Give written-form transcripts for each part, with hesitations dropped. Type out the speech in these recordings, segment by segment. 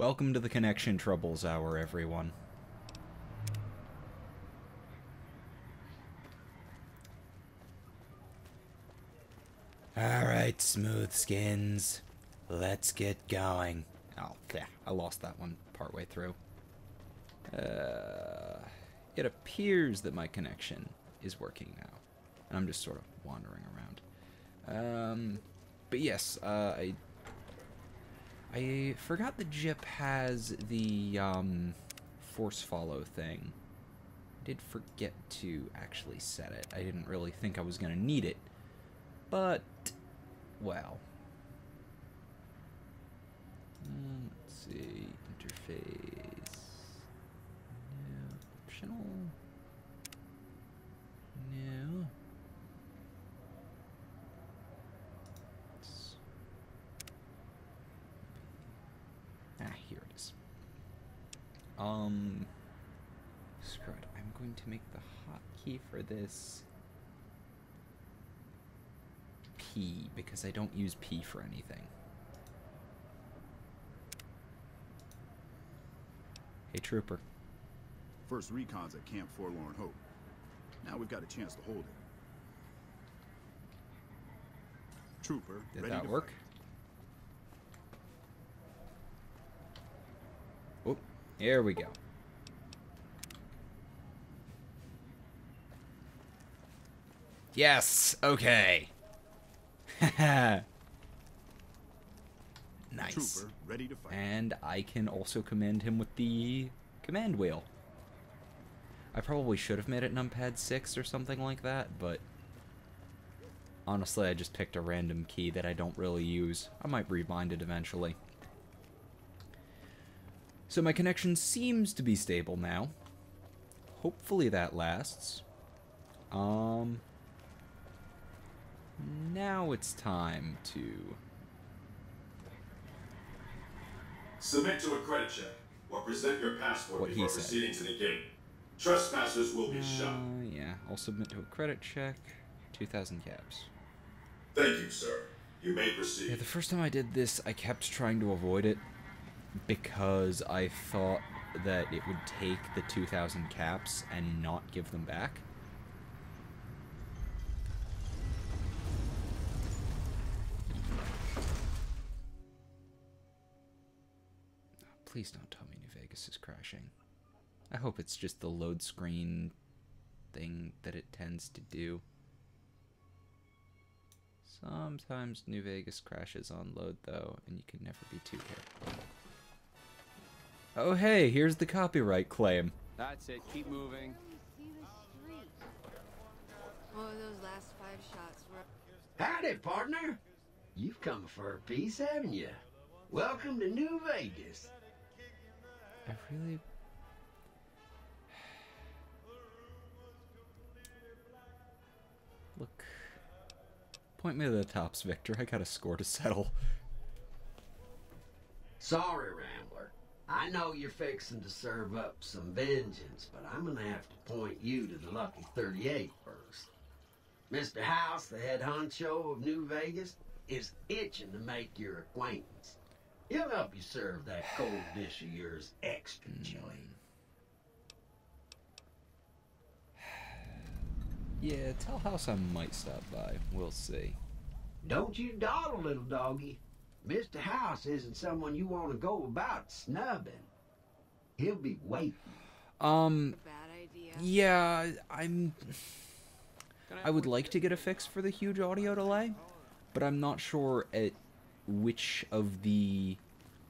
Welcome to the Connection Troubles Hour, everyone. Alright, smooth skins. Let's get going. Oh, yeah, I lost that one partway through. It appears that my connection is working now. And I'm just sort of wandering around. But yes, I forgot the Jip has the, force follow thing. I did forget to actually set it. I didn't really think I was going to need it. But, well. Let's see. Interface. No. Optional. No. Here it is. Screw it. I'm going to make the hotkey for this P, because I don't use P for anything. Hey, Trooper. First recon's at Camp Forlorn Hope. Now we've got a chance to hold it. Trooper, Did ready that to work? fight. Oh, here we go. Yes, okay. Nice. Trooper, ready to fight. And I can also command him with the command wheel. I probably should have made it numpad 6 or something like that, but honestly, I just picked a random key that I don't really use. I might rebind it eventually. So my connection seems to be stable now. Hopefully that lasts. Now it's time to... Submit to a credit check or present your passport What he before said. proceeding to the gate. Trespassers will be shot. Yeah, I'll submit to a credit check. 2,000 caps. Thank you, sir. You may proceed. Yeah, the first time I did this, I kept trying to avoid it because I thought that it would take the 2,000 caps and not give them back. Please don't tell me New Vegas is crashing. I hope it's just the load screen thing that it tends to do. Sometimes New Vegas crashes on load, though, and you can never be too careful. Oh, hey, here's the copyright claim. That's it. Keep moving. Oh, those last 5 shots were... Howdy, partner. You've come for a piece, haven't you? Welcome to New Vegas. I really... Look. Point me to the tops, Victor. I got a score to settle. Sorry, Rambler. I know you're fixing to serve up some vengeance, but I'm gonna have to point you to the Lucky 38 first. Mr. House, the head honcho of New Vegas, is itching to make your acquaintance. He'll help you serve that cold dish of yours extra chilly. Yeah, tell House I might stop by. We'll see. Don't you dawdle, little doggy. Mr. House isn't someone you want to go about snubbing. He'll be waiting. Bad idea. Yeah, I would like to get a fix for the huge audio delay, but I'm not sure at which of the,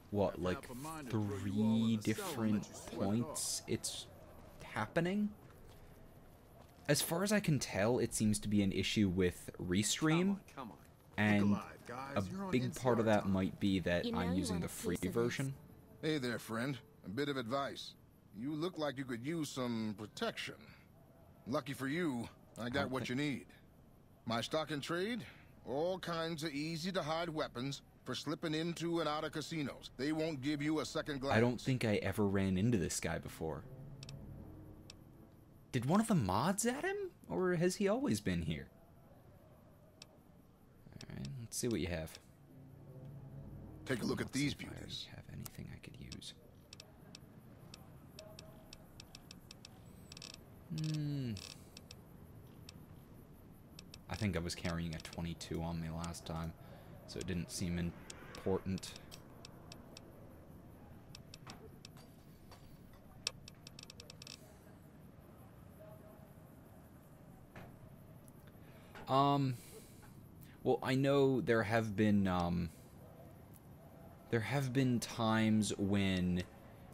what, like 3 different points it's happening. As far as I can tell, it seems to be an issue with Restream, Come on. and Guys, a you're on big part of that NCR time. might be that You know I'm you using want the a free piece of this. version. Hey there, friend. A bit of advice. You look like you could use some protection. Lucky for you, I got what you need. My stock and trade? All kinds of easy-to-hide weapons for slipping into and out of casinos. They won't give you a second glance. I don't think I ever ran into this guy before. Did one of the mods add him? Or has he always been here? Alright, let's see what you have. Take a look at Let's see these if I already beauties. have anything I could use. I think I was carrying a 22 on me last time, so it didn't seem important. Well, I know there have been times when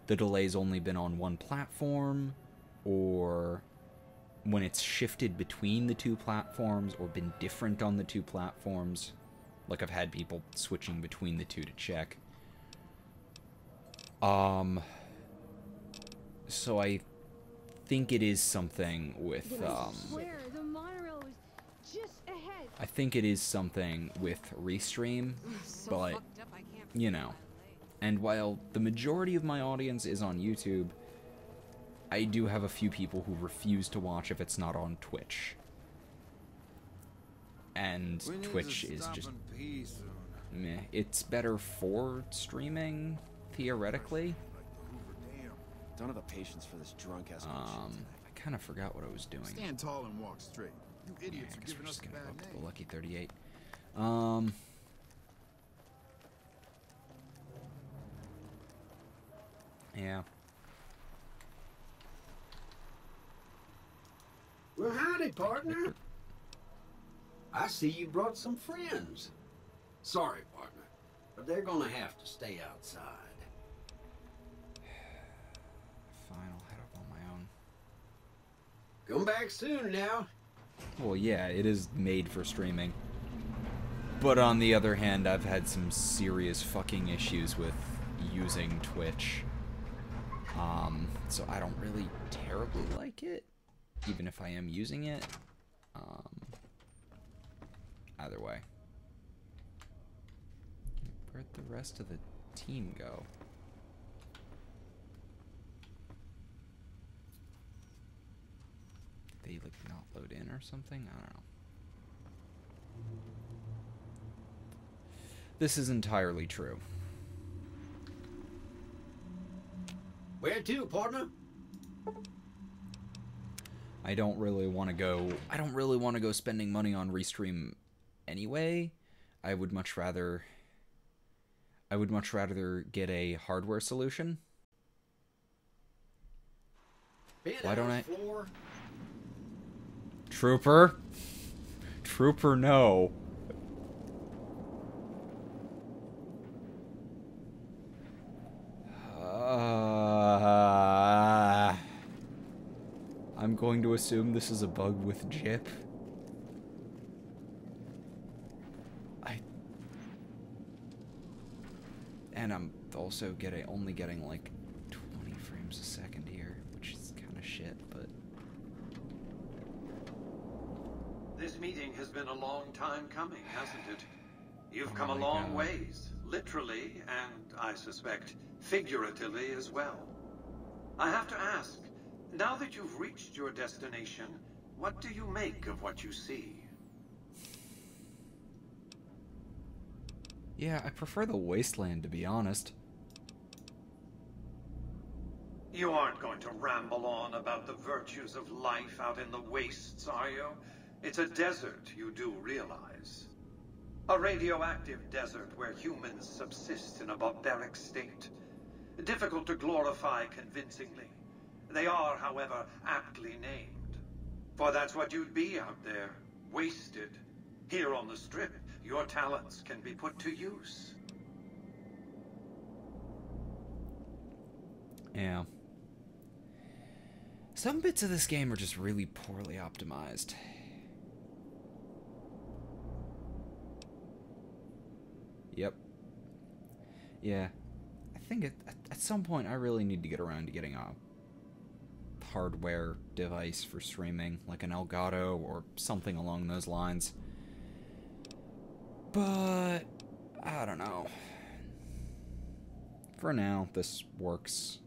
the delay's only been on one platform, or when it's shifted between the two platforms, or been different on the two platforms. Like, I've had people switching between the two to check. So I think it is something with, I think it is something with Restream, but, you know. And while the majority of my audience is on YouTube, I do have a few people who refuse to watch if it's not on Twitch. And Twitch is just meh. It's better for streaming, theoretically. Don't have the patience for this drunk ass. I kind of forgot what I was doing. Stand tall and walk straight. You Yeah, idiots I are guess we're giving us just a gonna go bad up to name. the Lucky 38. Yeah. Well, howdy, partner. I see you brought some friends. Sorry, partner, but they're gonna have to stay outside. Fine, I'll head up on my own. Come back soon now. Well, yeah, it is made for streaming. But on the other hand, I've had some serious fucking issues with using Twitch. So I don't really terribly like it, even if I am using it. Either way. Where'd the rest of the team go? Did they, like, not load in or something? I don't know. This is entirely true. Where to, partner? I don't really want to go spending money on Restream anyway. I would much rather get a hardware solution. Why don't I? Floor? Trooper, no. I'm going to assume this is a bug with Jip. And I'm also only getting like 20 frames a second here, which is kind of shit, but... This meeting has been a long time coming, hasn't it? You've Oh come a my long God. ways, literally, and I suspect figuratively as well. I have to ask, now that you've reached your destination, what do you make of what you see? Yeah, I prefer the wasteland, to be honest. You aren't going to ramble on about the virtues of life out in the wastes, are you? It's a desert, you do realize. A radioactive desert where humans subsist in a barbaric state. Difficult to glorify convincingly. They are, however, aptly named. For that's what you'd be out there, wasted. Here on the Strip, your talents can be put to use. Yeah. Some bits of this game are just really poorly optimized. Yep. Yeah. I think at some point I really need to get around to getting a hardware device for streaming, like an Elgato or something along those lines. But I don't know. For now, this works.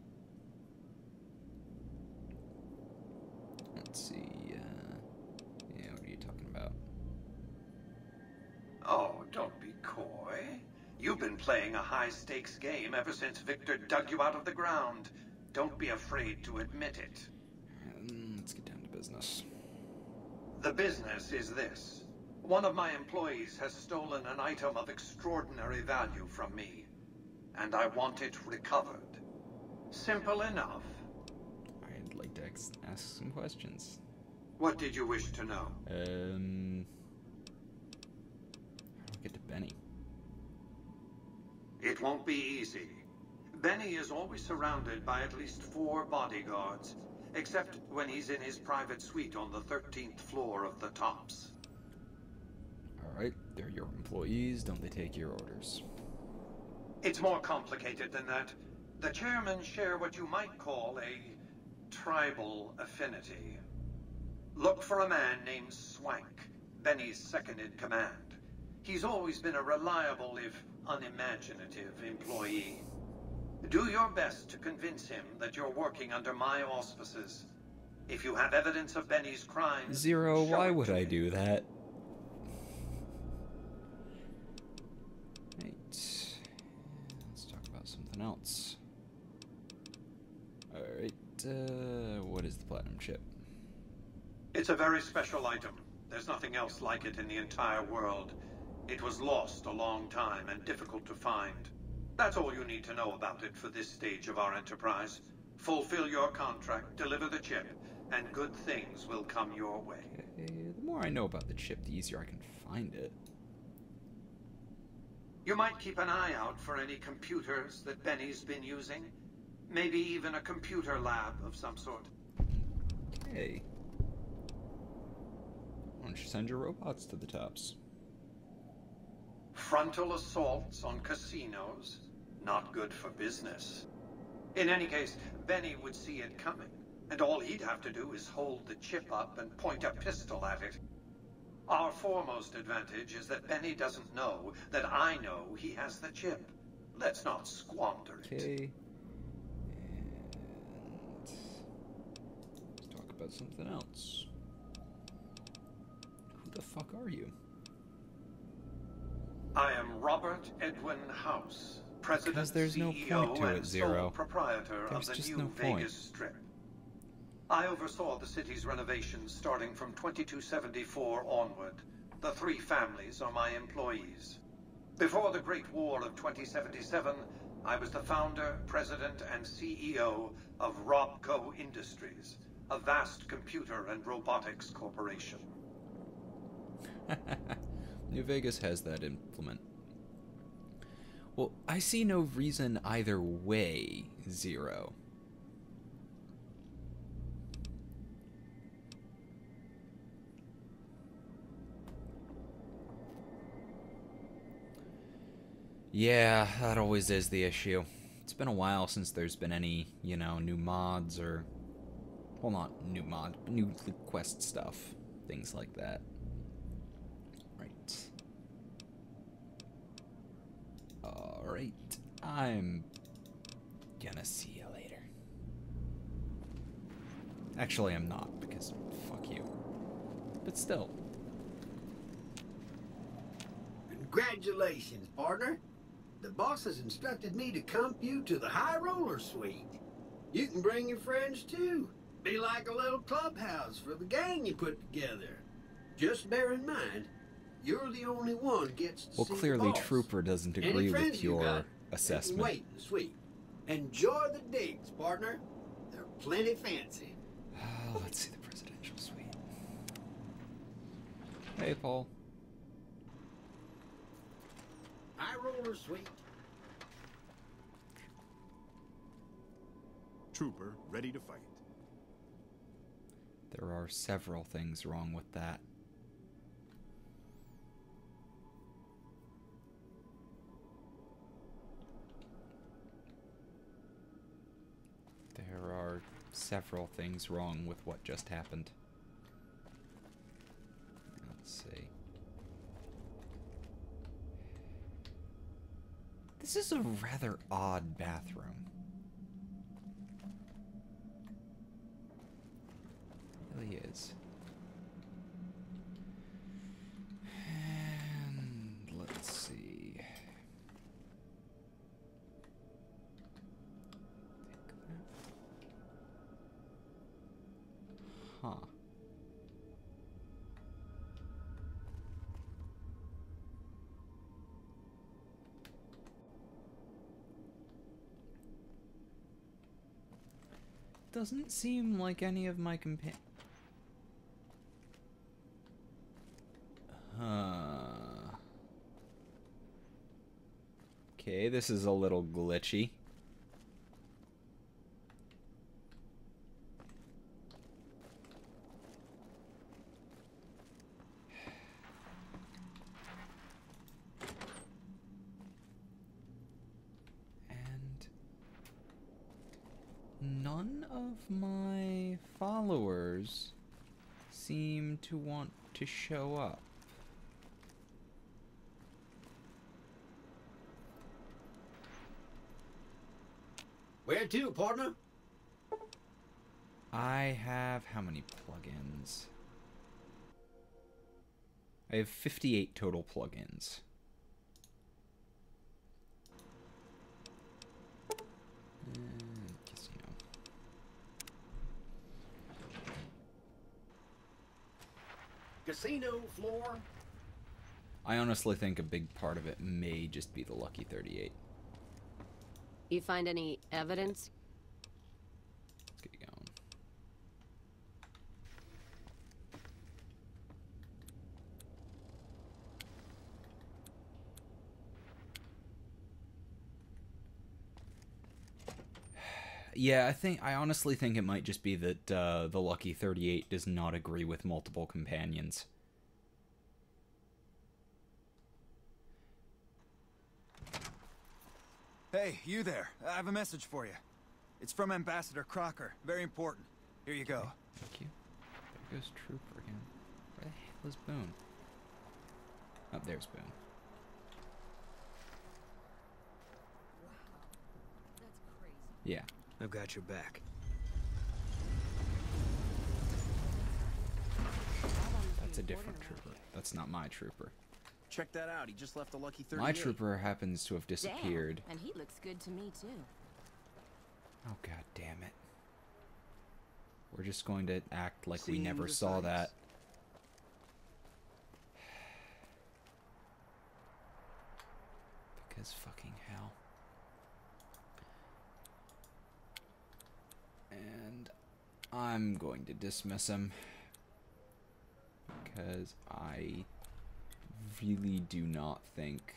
Let's see. Yeah, what are you talking about? Oh, don't be coy. You've been playing a high-stakes game ever since Victor dug you out of the ground. Don't be afraid to admit it. Let's get down to business? The business is this. One of my employees has stolen an item of extraordinary value from me, and I want it recovered. Simple enough. I'd like to ask some questions. What did you wish to know? How do I get to Benny? It won't be easy. Benny is always surrounded by at least 4 bodyguards, except when he's in his private suite on the 13th floor of the Tops. Alright, they're your employees, don't they take your orders? It's more complicated than that. The chairmen share what you might call a tribal affinity. Look for a man named Swank, Benny's second-in-command. He's always been a reliable, if unimaginative, employee. Do your best to convince him that you're working under my auspices. If you have evidence of Benny's crimes... Zero, why would I do that? Right. Let's talk about something else. Alright, what is the platinum chip? It's a very special item. There's nothing else like it in the entire world. It was lost a long time and difficult to find. That's all you need to know about it for this stage of our enterprise. Fulfill your contract, deliver the chip, and good things will come your way. Okay, the more I know about the chip, the easier I can find it. You might keep an eye out for any computers that Benny's been using. Maybe even a computer lab of some sort. Okay. Why don't you send your robots to the Tops? Frontal assaults on casinos? Not good for business. In any case, Benny would see it coming, and all he'd have to do is hold the chip up and point a pistol at it. Our foremost advantage is that Benny doesn't know that I know he has the chip. Let's not squander it. Okay. And let's talk about something else. Who the fuck are you? I am Robert Edwin House, President, Because there's no CEO, point to it, and Zero. sole proprietor There's of the just new no point. Vegas Strip. I oversaw the city's renovations starting from 2274 onward. The 3 families are my employees. Before the Great War of 2077, I was the founder, president, and CEO of Robco Industries, a vast computer and robotics corporation. New Vegas has that implement. Well, I see no reason either way, Zero. Yeah, that always is the issue. It's been a while since there's been any, you know, new mods or... Well, not new mods, but new quest stuff. Things like that. Right. Alright. I'm gonna see you later. Actually, I'm not, because fuck you. But still. Congratulations, partner. The boss has instructed me to comp you to the High Roller Suite. You can bring your friends too. Be like a little clubhouse for the gang you put together. Just bear in mind, you're the only one who gets to Well, see clearly the boss. Trooper doesn't Any agree friends with you your got, they can assessment. wait in the suite. Enjoy the digs, partner. They're plenty fancy. Let's see the presidential suite. Hey, Paul. High Roller Suite. Trooper, ready to fight. There are several things wrong with that. There are several things wrong with what just happened. Let's see. This is a rather odd bathroom. It really is. And let's see. Huh. doesn't seem like any of my Okay, this is a little glitchy. And none of my followers seem to want to show up. Where to, partner? I have how many plugins? I have 58 total plugins. Casino. Casino floor. I honestly think a big part of it may just be the Lucky 38. You find any evidence? Let's get going. Yeah, I honestly think it might just be that the Lucky 38 does not agree with multiple companions. Hey, you there. I have a message for you. It's from Ambassador Crocker. Very important. Here you go. Okay, thank you. There goes Trooper again. Where the hell is Boone? Oh, there's Boone. That's crazy. Yeah. I've got your back. That's a different trooper. That's not my trooper. Check that out. He just left the Lucky 38. My trooper happens to have disappeared. Damn, and he looks good to me too. Oh, god damn it. We're just going to act like we Seeing never the saw sights. that. Because fucking hell. And I'm going to dismiss him. Because I really do not think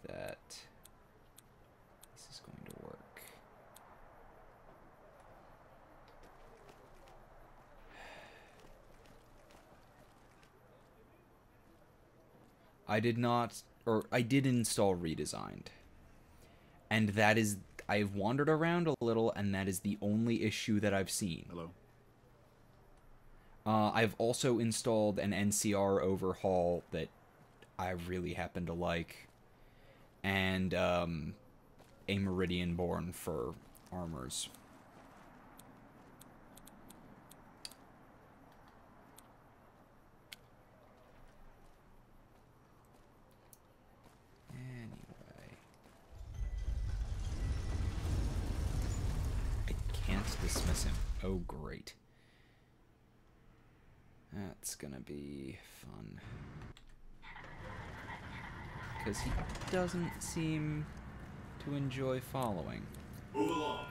that this is going to work. I did not, or I did install Redesigned. And that is, I've wandered around a little, and that is the only issue that I've seen. Hello? I've also installed an NCR overhaul that I really happen to like, and a Meridian Born for armors. Anyway, I can't dismiss him. Oh, great. That's gonna be fun. Because he doesn't seem to enjoy following. Move along.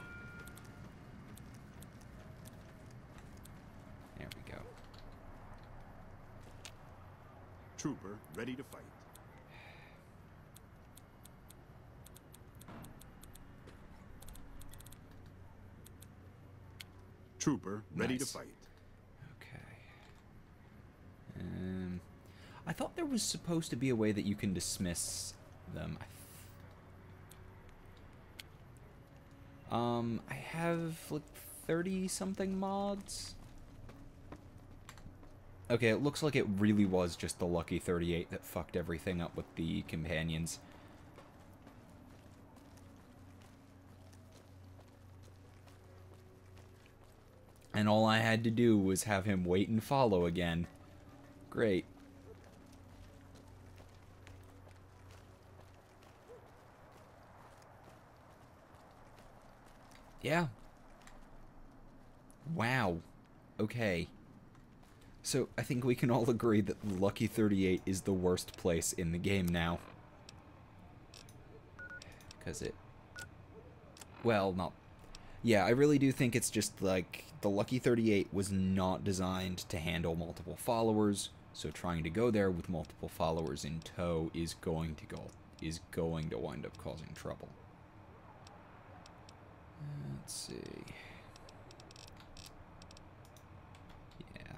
There we go. Trooper, ready to fight. Trooper, ready to Nice. fight. Okay. I thought there was supposed to be a way that you can dismiss them. I have like 30 something mods. Okay, it looks like it really was just the Lucky 38 that fucked everything up with the companions. And all I had to do was have him wait and follow again. Great. Yeah. Wow. Okay. So, I think we can all agree that Lucky 38 is the worst place in the game now. Because it... Well, not... Yeah, I really do think it's just like the Lucky 38 was not designed to handle multiple followers, so trying to go there with multiple followers in tow is going to wind up causing trouble. Let's see. Yeah.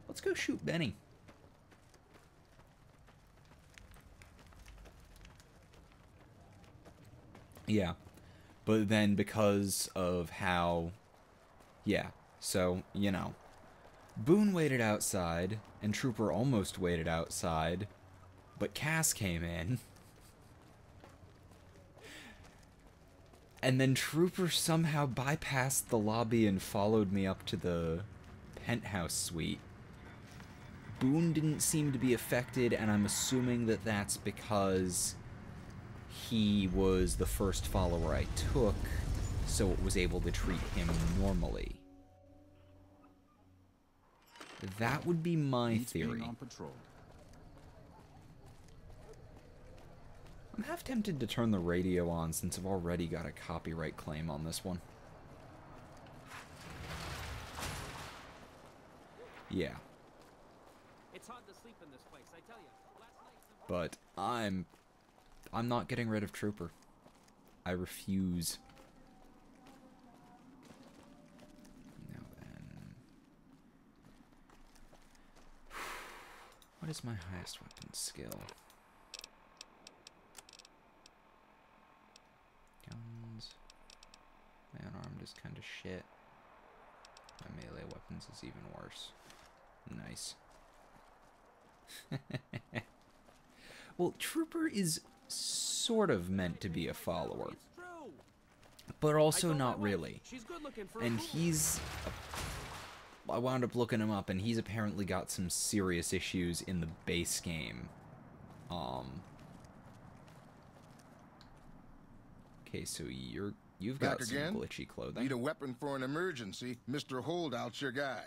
Let's go shoot Benny. Yeah. But then because of how... Yeah. So, you know. Boone waited outside, and Trooper almost waited outside, but Cass came in. And then Trooper somehow bypassed the lobby and followed me up to the penthouse suite. Boone didn't seem to be affected, and I'm assuming that that's because he was the first follower I took, so it was able to treat him normally. That would be my theory. On patrol. I'm half tempted to turn the radio on since I've already got a copyright claim on this one. Yeah. It's hard to sleep in this place, I tell you. But I'm not getting rid of Trooper. I refuse. Now then. What is my highest weapon skill? Guns. My unarmed is kind of shit. My melee weapons is even worse. Nice. Well, Trooper is sort of meant to be a follower, but also not really. And I wound up looking him up, and he's apparently got some serious issues in the base game. Okay, so you've got some glitchy clothing. Need a weapon for an emergency? Mr. Holdout's your guy.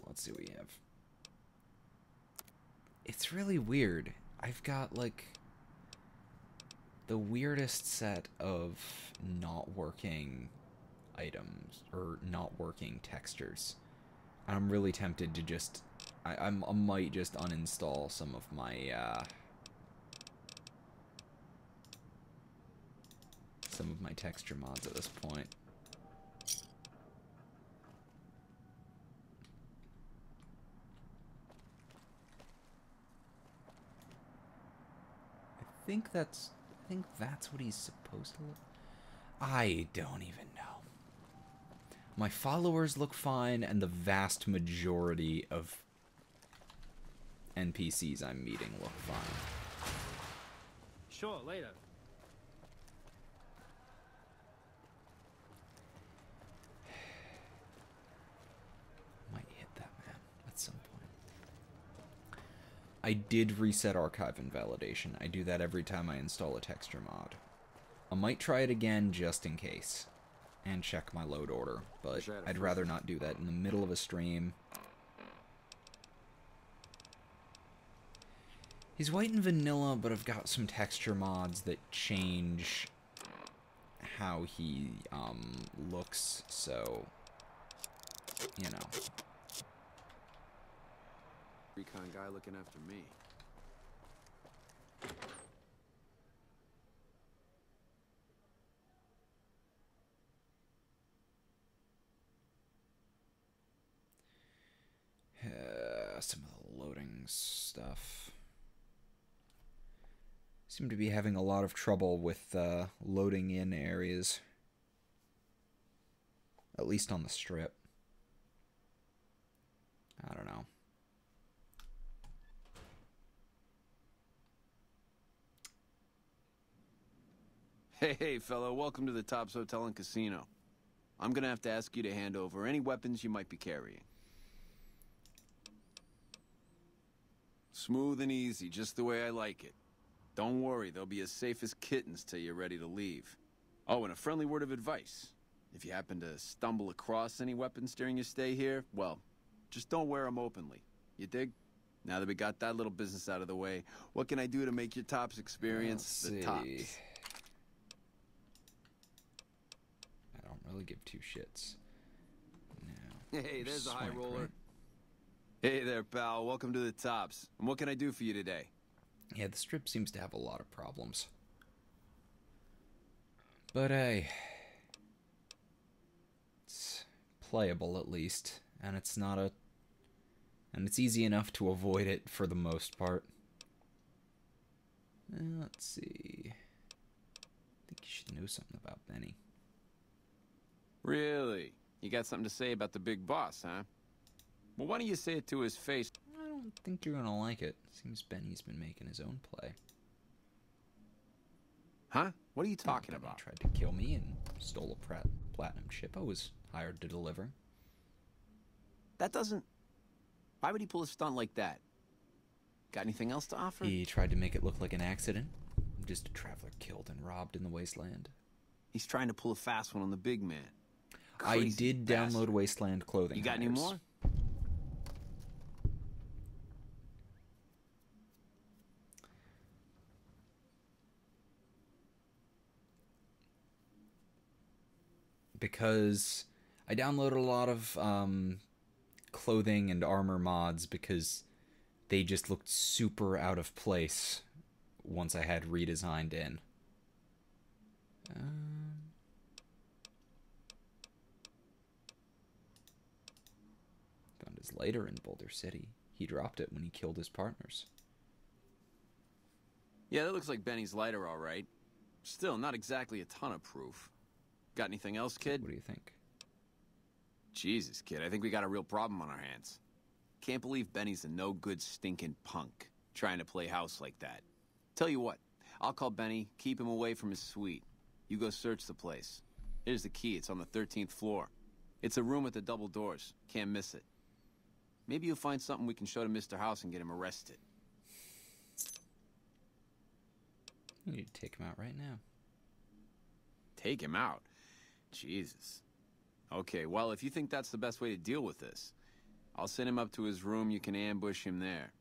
Let's see what we have. It's really weird. I've got, like, the weirdest set of not working items, or not working textures. And I'm really tempted to just... I might just uninstall some of my, texture mods at this point. I think that's what he's supposed to look. I don't even know. My followers look fine, and the vast majority of NPCs I'm meeting look fine. Sure, later. Might hit that man at some point. I did reset archive invalidation. I do that every time I install a texture mod. I might try it again just in case. And check my load order, but I'd rather not do that in the middle of a stream. He's white and vanilla, but I've got some texture mods that change how he looks, so, you know. Recon guy looking after me. Some of the loading stuff. Seem to be having a lot of trouble with loading in areas. At least on the strip. I don't know. Hey, fellow, welcome to the Tops Hotel and Casino. I'm gonna have to ask you to hand over any weapons you might be carrying. Smooth and easy, just the way I like it. Don't worry, they'll be as safe as kittens till you're ready to leave. Oh, and a friendly word of advice. If you happen to stumble across any weapons during your stay here, well, just don't wear them openly. You dig? Now that we got that little business out of the way, what can I do to make your tops experience the tops? I don't really give two shits. Hey, there's a high roller. Right? Hey there, pal. Welcome to the tops. And what can I do for you today? Yeah, the strip seems to have a lot of problems. But hey, it's playable at least, and it's not a... And it's easy enough to avoid it for the most part. Let's see. I think you should know something about Benny. Really? You got something to say about the big boss, huh? Well, why don't you say it to his face? I don't think you're gonna like it. Seems Benny's been making his own play. Huh? What are you talking about? He tried to kill me and stole a platinum chip I was hired to deliver. That doesn't... Why would he pull a stunt like that? Got anything else to offer? He tried to make it look like an accident. Just a traveler killed and robbed in the wasteland. He's trying to pull a fast one on the big man. I did download Wasteland clothing. You got any more? Because I downloaded a lot of clothing and armor mods because they just looked super out of place once I had redesigned in. Found his lighter in Boulder City. He dropped it when he killed his partners. Yeah, that looks like Benny's lighter, all right. Still, not exactly a ton of proof. Got anything else, kid? What do you think? Jesus, kid, I think we got a real problem on our hands. Can't believe Benny's a no-good stinking punk, trying to play house like that. Tell you what, I'll call Benny, keep him away from his suite. You go search the place. Here's the key, it's on the 13th floor. It's a room with the double doors, can't miss it. Maybe you'll find something we can show to Mr. House and get him arrested. You need to take him out right now. Take him out? Jesus. Okay, well, if you think that's the best way to deal with this, I'll send him up to his room. You can ambush him there.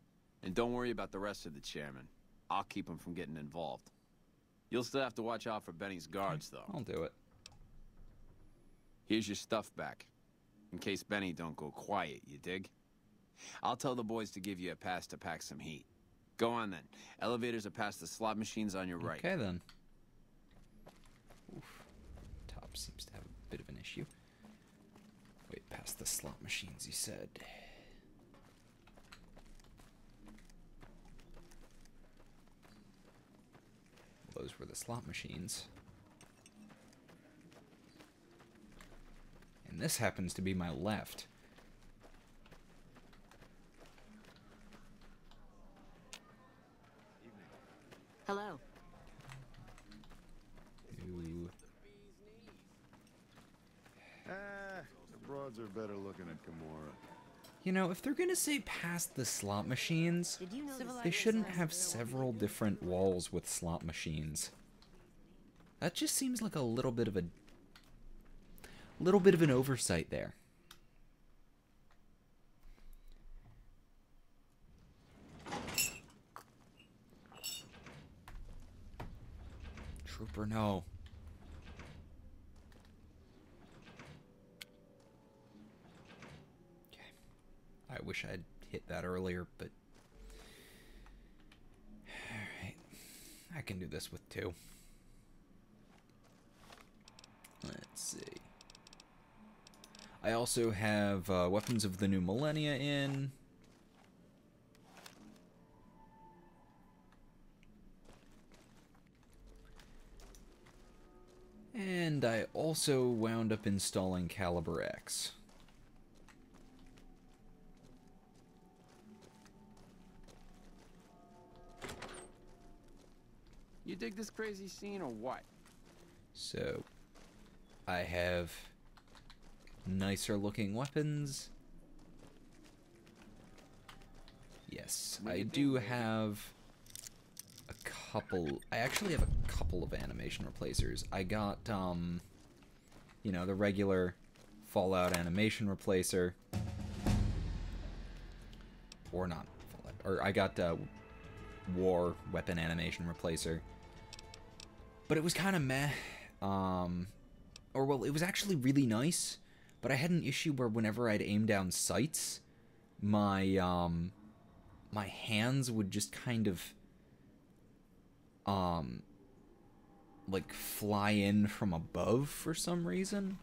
And don't worry about the rest of the chairman. I'll keep him from getting involved. You'll still have to watch out for Benny's guards, though. I'll do it. Here's your stuff back. In case Benny don't go quiet, you dig? I'll tell the boys to give you a pass to pack some heat. Go on, then. Elevators are past the slot machines on your right. Okay, then. Oof. Top seems to have a bit of an issue. Wait, past the slot machines, you said. Those were the slot machines. And this happens to be my left. Hello. The broads are better looking at Gamora. You know, if they're gonna say past the slot machines, they shouldn't have several different walls with slot machines. That just seems like a little bit of an oversight there. Trooper, no. Okay. I wish I'd hit that earlier, but... Alright. I can do this with two. Let's see. I also have Weapons of the New Millennia in. And I also wound up installing Caliber X. You dig this crazy scene or what? So, I have nicer looking weapons. Yes, I do have a couple. I actually have a couple of animation replacers. I got, you know, the regular Fallout animation replacer. Or not Fallout. or I got war weapon animation replacer. But it was kind of meh. Or, well, it was actually really nice, but I had an issue where whenever I'd aim down sights, my my hands would just kind of, like, fly in from above for some reason.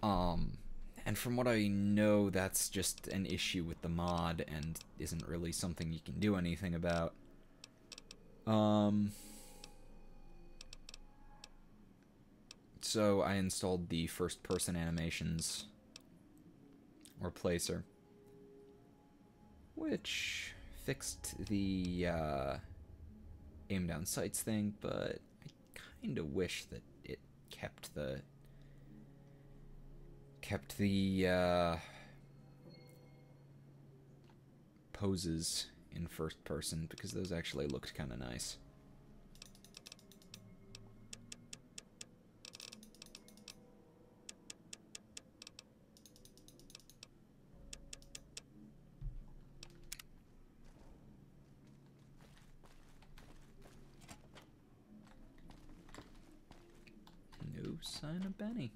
And from what I know, that's just an issue with the mod, and isn't really something you can do anything about. So I installed the first-person animations replacer, which fixed the aim down sights thing, but I kind of wish that it kept the poses in first person, because those actually looked kind of nice. No sign of Benny.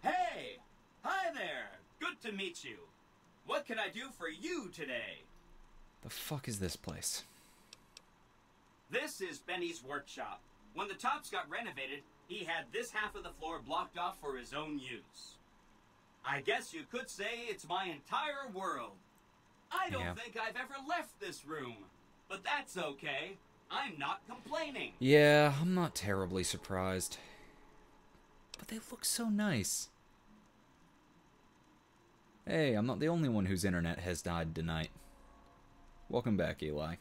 Hey! Hi there! Good to meet you. What can I do for you today? The fuck is this place? This is Benny's workshop. When the Tops got renovated, he had this half of the floor blocked off for his own use. I guess you could say it's my entire world. I don't think I've ever left this room, but that's okay. I'm not complaining. Yeah, I'm not terribly surprised. But they look so nice. Hey, I'm not the only one whose internet has died tonight. Welcome back, Eli.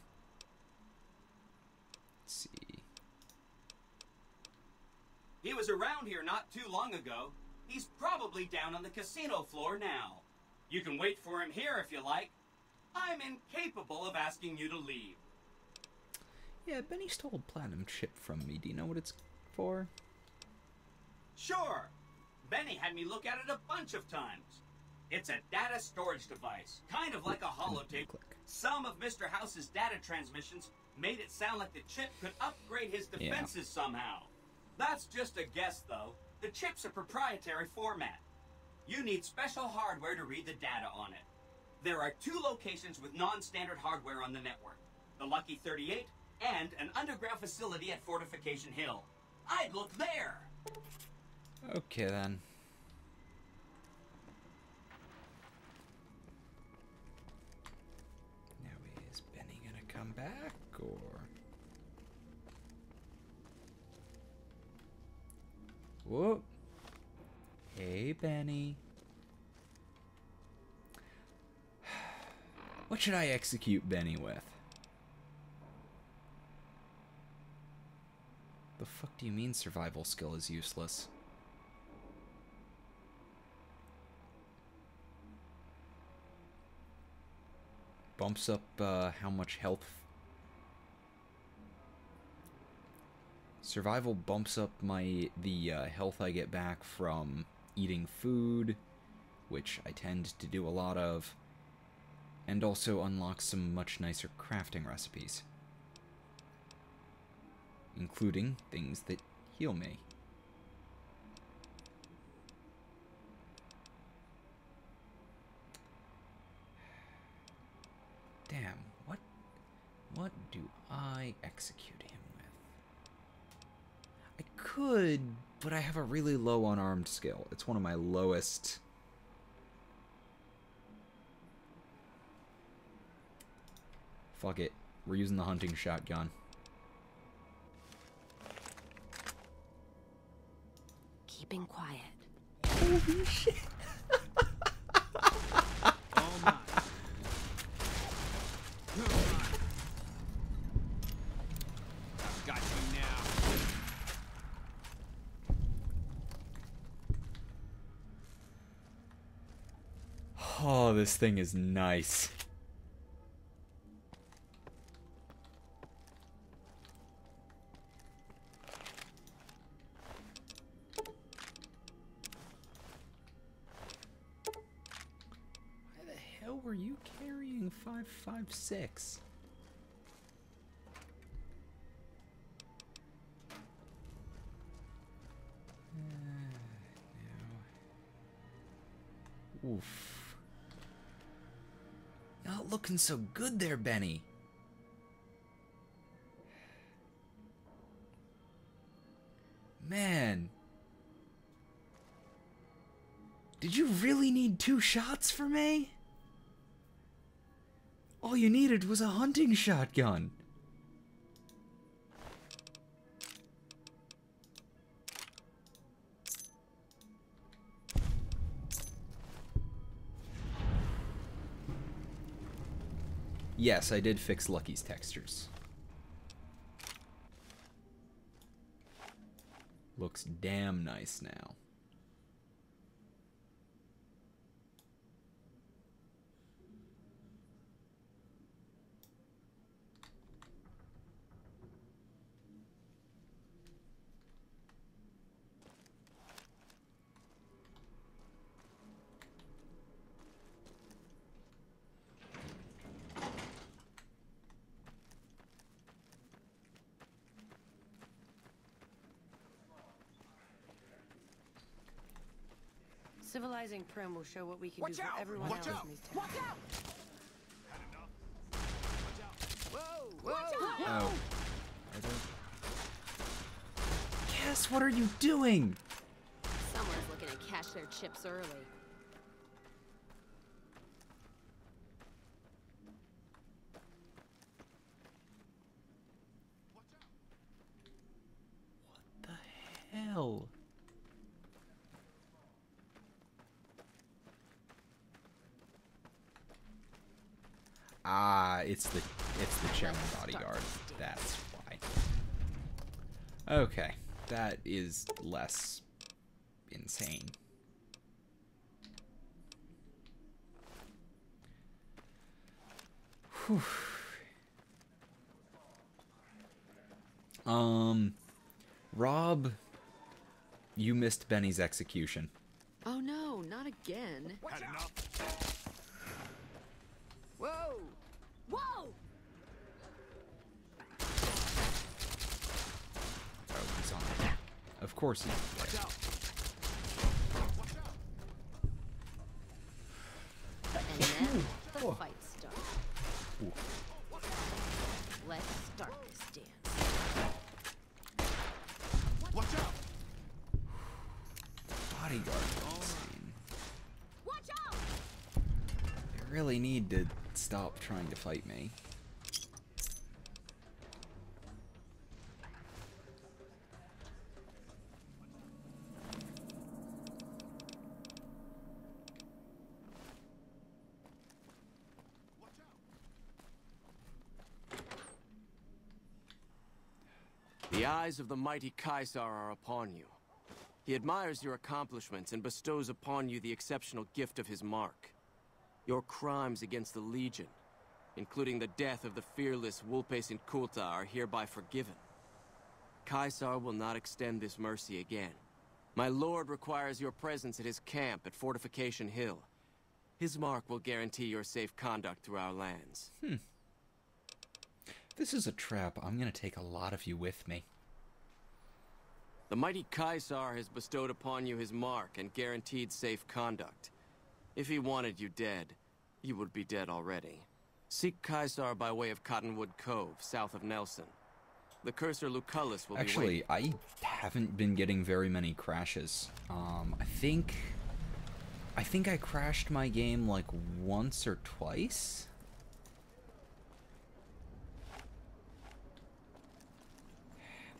Let's see. He was around here not too long ago. He's probably down on the casino floor now. You can wait for him here if you like. I'm incapable of asking you to leave. Yeah, Benny stole a platinum chip from me. Do you know what it's for? Sure. Benny had me look at it a bunch of times. It's a data storage device, kind of like a holotape. Some of Mr. House's data transmissions made it sound like the chip could upgrade his defenses somehow. That's just a guess, though. The chip's a proprietary format. You need special hardware to read the data on it. There are 2 locations with non-standard hardware on the network. The Lucky 38 and an underground facility at Fortification Hill. I'd look there! Okay, then. Now, is Benny gonna come back, or...? Whoop. Hey, Benny. What should I execute Benny with? The fuck do you mean survival skill is useless? Bumps up how much health. Survival bumps up the health I get back from eating food, which I tend to do a lot of, and also unlocks some much nicer crafting recipes, including things that heal me. Damn, what do I execute him with? I could, but I have a really low unarmed skill. It's one of my lowest. Fuck it. We're using the hunting shotgun. Keeping quiet. Holy shit. Oh my. Got you now. Oh, this thing is nice. are you carrying 5.56? No. Oof. Not looking so good there, Benny. Man. Did you really need 2 shots for me? All you needed was a hunting shotgun. Yes, I did fix Lucky's textures. Looks damn nice now. Civilizing Prim will show what we can do for everyone else in these towns. Watch out! Whoa! Oh. Cass, what are you doing? Someone's looking to cash their chips early. What the hell? Ah, it's the chairman bodyguard. That's why. Okay, that is less insane. Whew. Rob, you missed Benny's execution. Oh no, not again. Had enough? Whoa! Whoa! Oh, he's on it. Of course he's there. Watch out! Watch out! And then the fight starts. Ooh. Let's start this dance. Watch out! Bodyguard. Insane. Watch out! They really need to stop trying to fight me. The eyes of the mighty Caesar are upon you. He admires your accomplishments and bestows upon you the exceptional gift of his mark. Your crimes against the Legion, including the death of the fearless Vulpes Inculta, are hereby forgiven. Caesar will not extend this mercy again. My lord requires your presence at his camp at Fortification Hill. His mark will guarantee your safe conduct through our lands. If this is a trap, I'm gonna take a lot of you with me. The mighty Caesar has bestowed upon you his mark and guaranteed safe conduct. If he wanted you dead, you would be dead already. Seek Caesar by way of Cottonwood Cove, south of Nelson. The cursor Lucullus will be waiting. Actually, I haven't been getting very many crashes. I think I crashed my game like once or twice.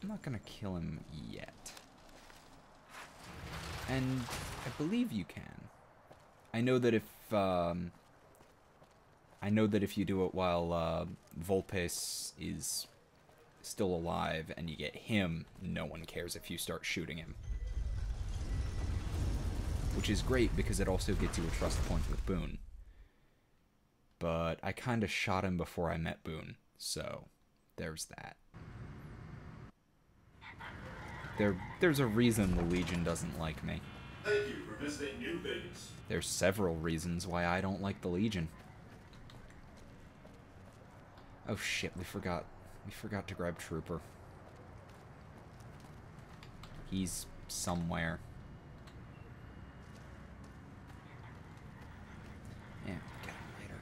I'm not gonna kill him yet. And I believe you can. I know that if you do it while Vulpes is still alive and you get him, no one cares if you start shooting him. Which is great because it also gets you a trust point with Boone. But I kinda shot him before I met Boone, so there's that. There's a reason the Legion doesn't like me. Thank you for visiting New Vegas. There's several reasons why I don't like the Legion. Oh shit, we forgot. We forgot to grab Trooper. He's somewhere. Yeah, get him later.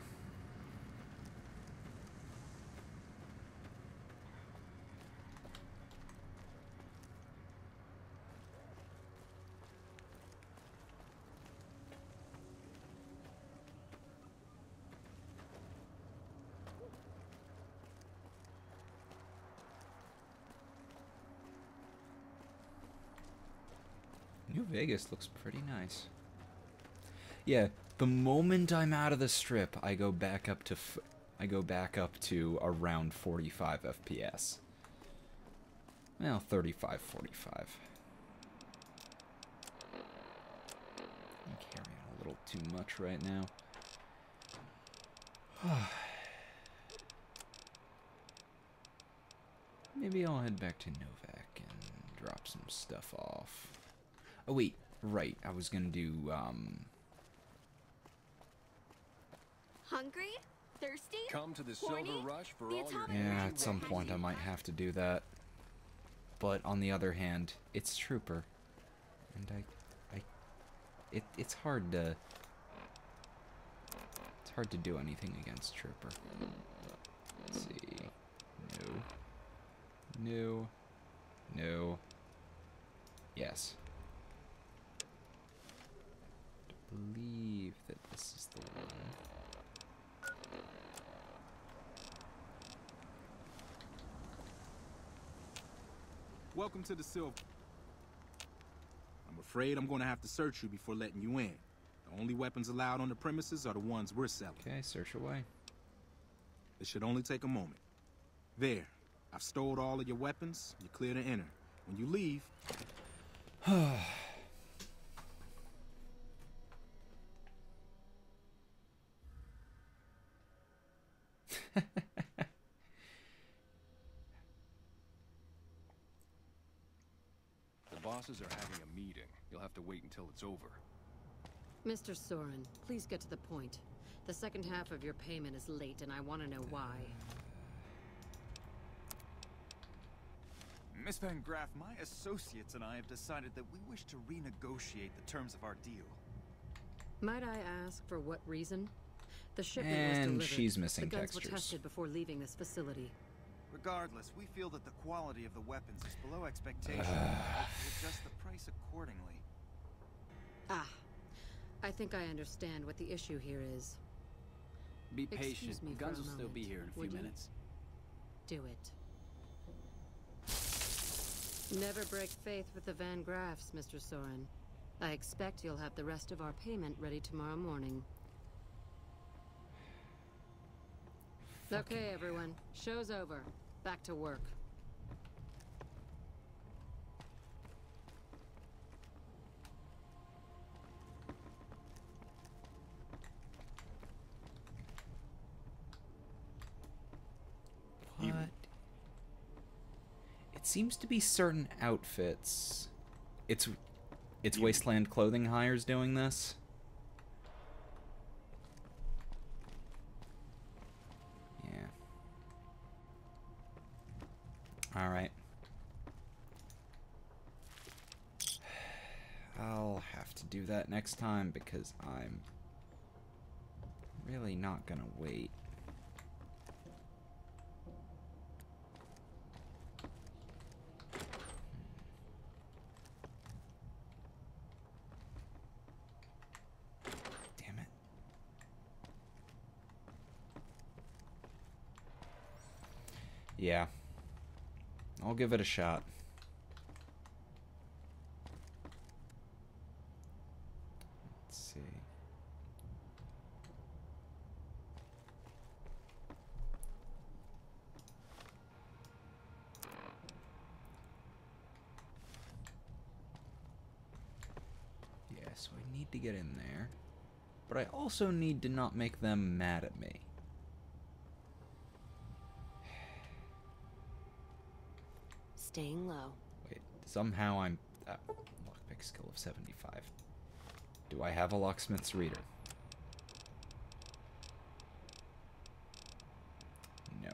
New Vegas looks pretty nice. Yeah, the moment I'm out of the strip, I go back up to around 45 FPS. Well, 35, 45. I'm carrying a little too much right now. Maybe I'll head back to Novak and drop some stuff off. Oh wait, right, I was gonna do, Hungry? Thirsty? Come to the Horny? Silver Rush for all your... yeah, at some point I might have to do that. But on the other hand, it's Trooper. And it's hard to do anything against Trooper. Let's see. No. No. Yes. I believe that this is the one. Welcome to the Silver. I'm afraid I'm going to have to search you before letting you in. The only weapons allowed on the premises are the ones we're selling. Okay, search away. It should only take a moment. There. I've stored all of your weapons. You're clear to enter. When you leave... The bosses are having a meeting. You'll have to wait until it's over. Mr. Soren, please get to the point. The second half of your payment is late, and I want to know why. Miss Van Graff, my associates and I have decided that we wish to renegotiate the terms of our deal. Might I ask for what reason? The shipment was And delivered. she's missing the guns textures. were tested before leaving this facility. Regardless, we feel that the quality of the weapons is below expectation. We'll adjust the price accordingly. Ah, I think I understand what the issue here is. Be Excuse patient. me The for guns a will still moment, be here in a few would you? minutes. Do it. Never break faith with the Van Graffs, Mr. Soren. I expect you'll have the rest of our payment ready tomorrow morning. Okay, everyone. Show's over. Back to work. What? It seems to be certain outfits. It's Wasteland Clothing Hires doing this. Yeah. Alright. I'll have to do that next time because I'm really not gonna wait. Damn it. Yeah. I'll give it a shot. Let's see. Yeah, so I need to get in there. But I also need to not make them mad at me. Staying low. Wait, somehow I'm... lockpick skill of 75. Do I have a locksmith's reader? No.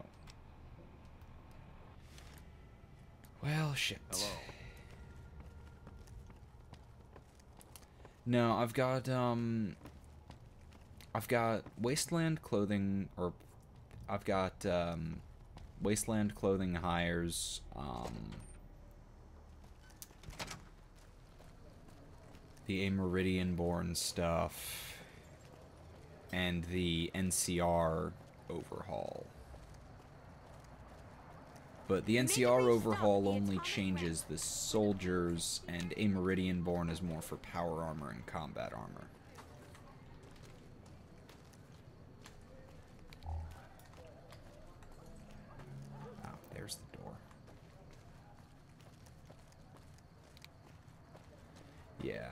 Well, shit. Hello. No, I've got Wasteland clothing, or I've got Wasteland clothing hires, the Meridian-born stuff, and the NCR overhaul. But the NCR overhaul only changes the soldiers, and a Meridian-born is more for power armor and combat armor. Oh, there's the door. Yeah.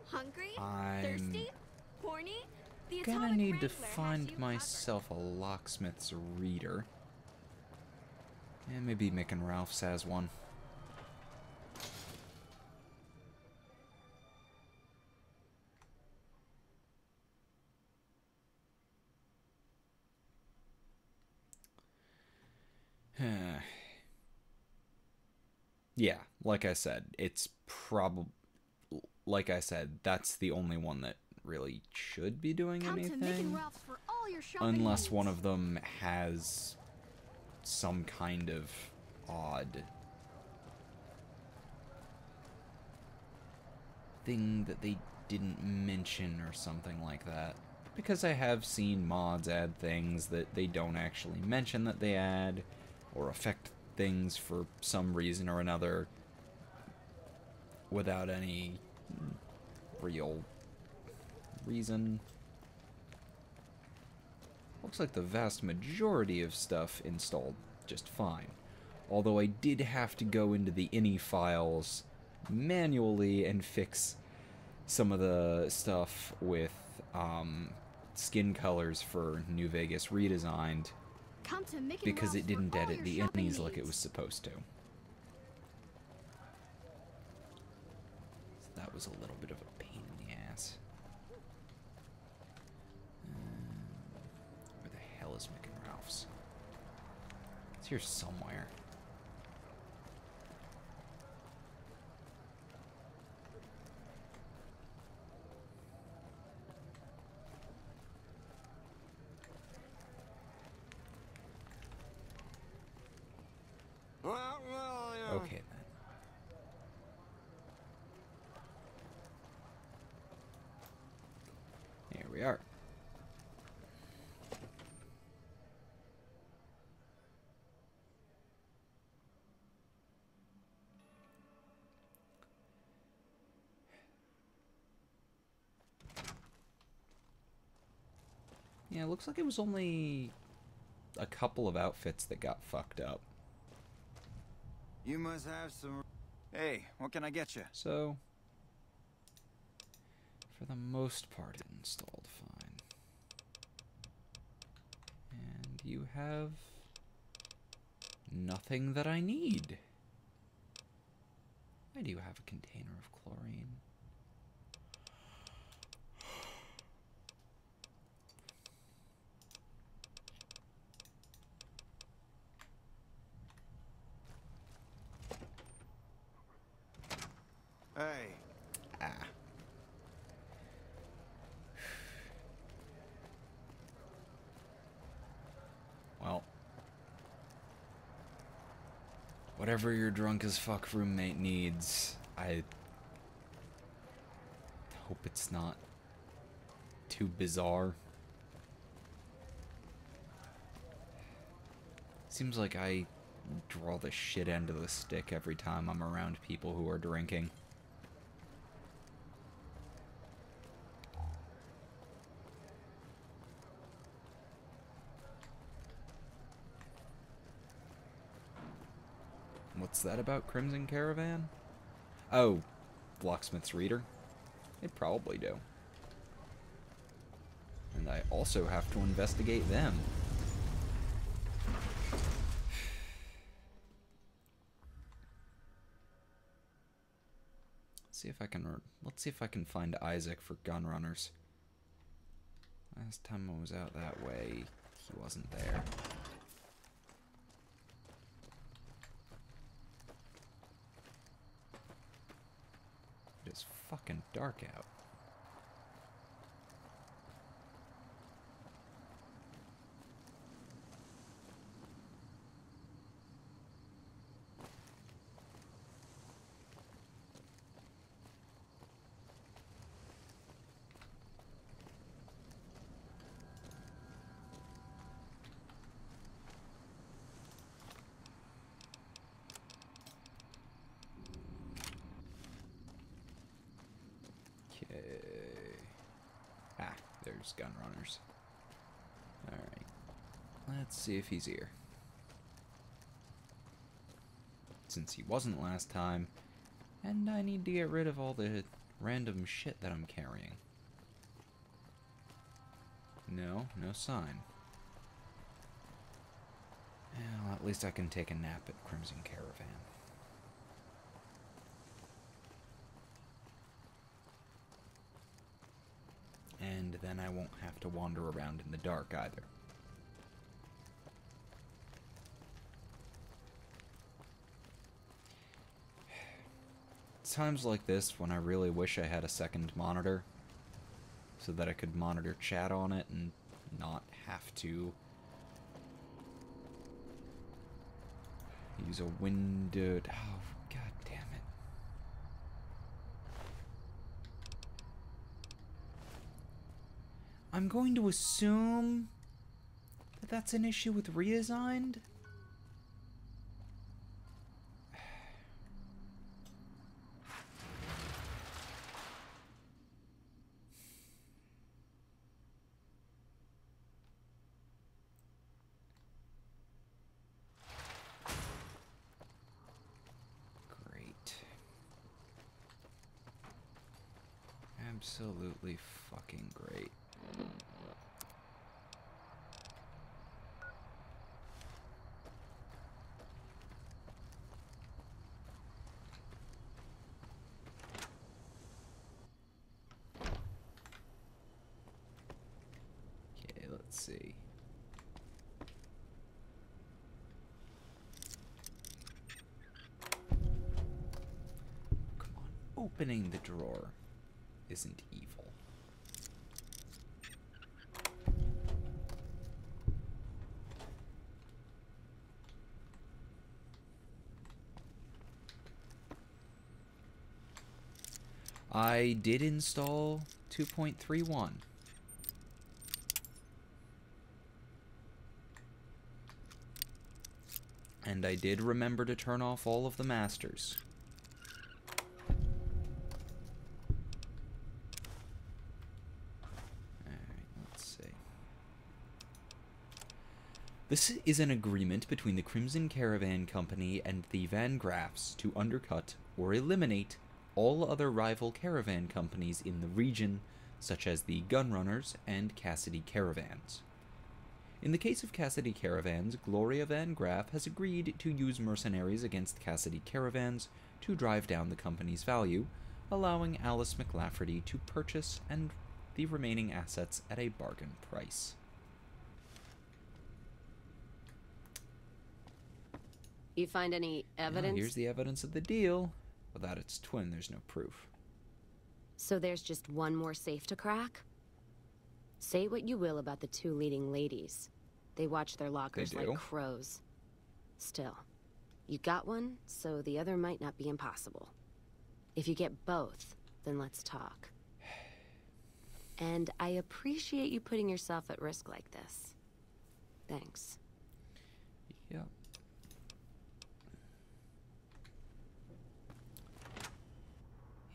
Hungry? I'm Thirsty? Horny? The gonna Atomic need to Wrangler has find you myself a locksmith's reader. And maybe Mick and Ralph's has one. Yeah, like I said, it's probably... Like I said, that's the only one that really should be doing Come to Mick and anything. Ralph's for all your shopping Unless needs. one of them has some kind of odd thing that they didn't mention or something like that. Because I have seen mods add things that they don't actually mention that they add, or affect things for some reason or another without any real reason. Looks like the vast majority of stuff installed just fine. Although I did have to go into the ini files manually and fix some of the stuff with skin colors for New Vegas Redesigned Come to Mick and because Ralph's it didn't for all edit your the shopping inis like it needs. was supposed to. So that was a little bit of a pain in the ass. Where the hell is Mick and Ralph's? It's here somewhere. Okay then. Here we are. Yeah, it looks like it was only a couple of outfits that got fucked up. You must have some... Hey, what can I get you? So, for the most part, it installed fine. And you have nothing that I need. I do have a container of chlorine. Hey. Ah. Well. Whatever your drunk as fuck roommate needs, I hope it's not too bizarre. Seems like I draw the shit end of the stick every time I'm around people who are drinking. What's that about Crimson Caravan? Oh, Locksmith's Reader? They probably do. And I also have to investigate them. Let's see if I can find Isaac for Gunrunners. Last time I was out that way, he wasn't there. fucking dark out. There's gun runners. Alright. Let's see if he's here. Since he wasn't last time, and I need to get rid of all the random shit that I'm carrying. No sign. Well, at least I can take a nap at Crimson Caravan. And then I won't have to wander around in the dark either. It's times like this when I really wish I had a second monitor, so that I could monitor chat on it and not have to use a windowed... Oh, god damn it. I'm going to assume that that's an issue with Redesigned. Great. Absolutely fucking great. Okay, let's see. Come on, opening the drawer isn't evil. I did install 2.31. And I did remember to turn off all of the masters. Alright, let's see. This is an agreement between the Crimson Caravan Company and the Van Graffs to undercut or eliminate all other rival caravan companies in the region, such as the Gunrunners and Cassidy Caravans. In the case of Cassidy Caravans, Gloria Van Graff has agreed to use mercenaries against Cassidy Caravans to drive down the company's value, allowing Alice McLafferty to purchase and the remaining assets at a bargain price. You find any evidence? Here's the evidence of the deal. Without its twin, there's no proof. So there's just one more safe to crack? Say what you will about the two leading ladies. They watch their lockers like crows. Still, you got one, so the other might not be impossible. If you get both, then let's talk. And I appreciate you putting yourself at risk like this. Thanks. Yep.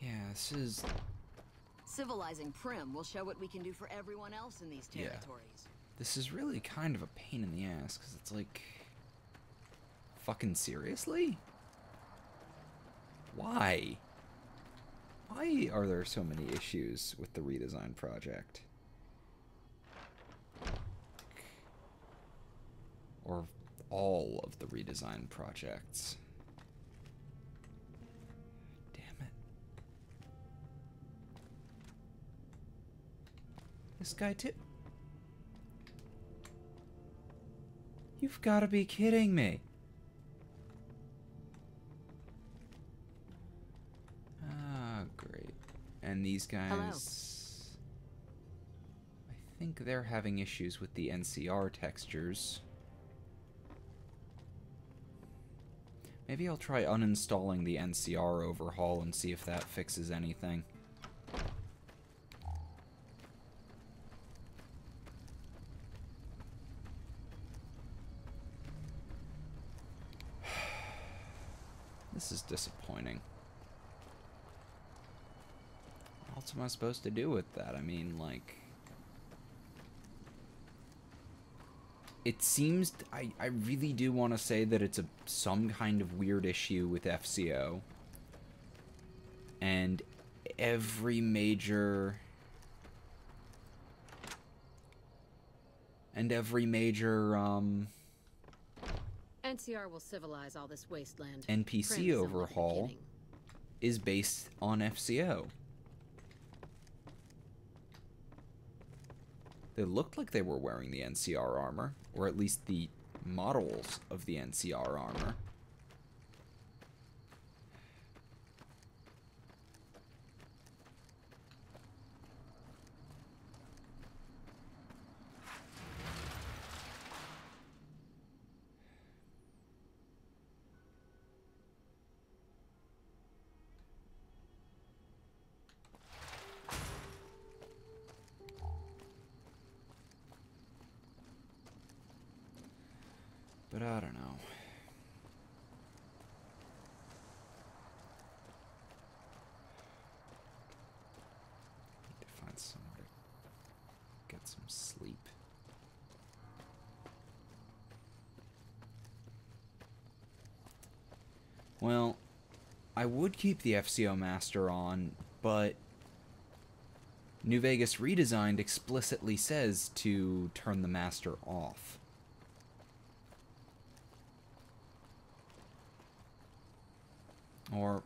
Yeah, this is... Civilizing Prim will show what we can do for everyone else in these territories. Yeah. This is really kind of a pain in the ass, because it's like... Fucking seriously? Why? Why are there so many issues with the redesign project? Or all of the redesign projects? This guy too. You've got to be kidding me. Ah, great. And these guys... Hello. I think they're having issues with the NCR textures. Maybe I'll try uninstalling the NCR overhaul and see if that fixes anything. This is disappointing. What else am I supposed to do with that? I mean, like... It seems... I really do want to say that it's some kind of weird issue with FCO. And every major... NCR will civilize all this wasteland. NPC overhaul is based on FCO. They looked like they were wearing the NCR armor, or at least the models of the NCR armor. But I don't know. Need to find somewhere to get some sleep. Well, I would keep the FCO Master on, but New Vegas Redesigned explicitly says to turn the Master off. Or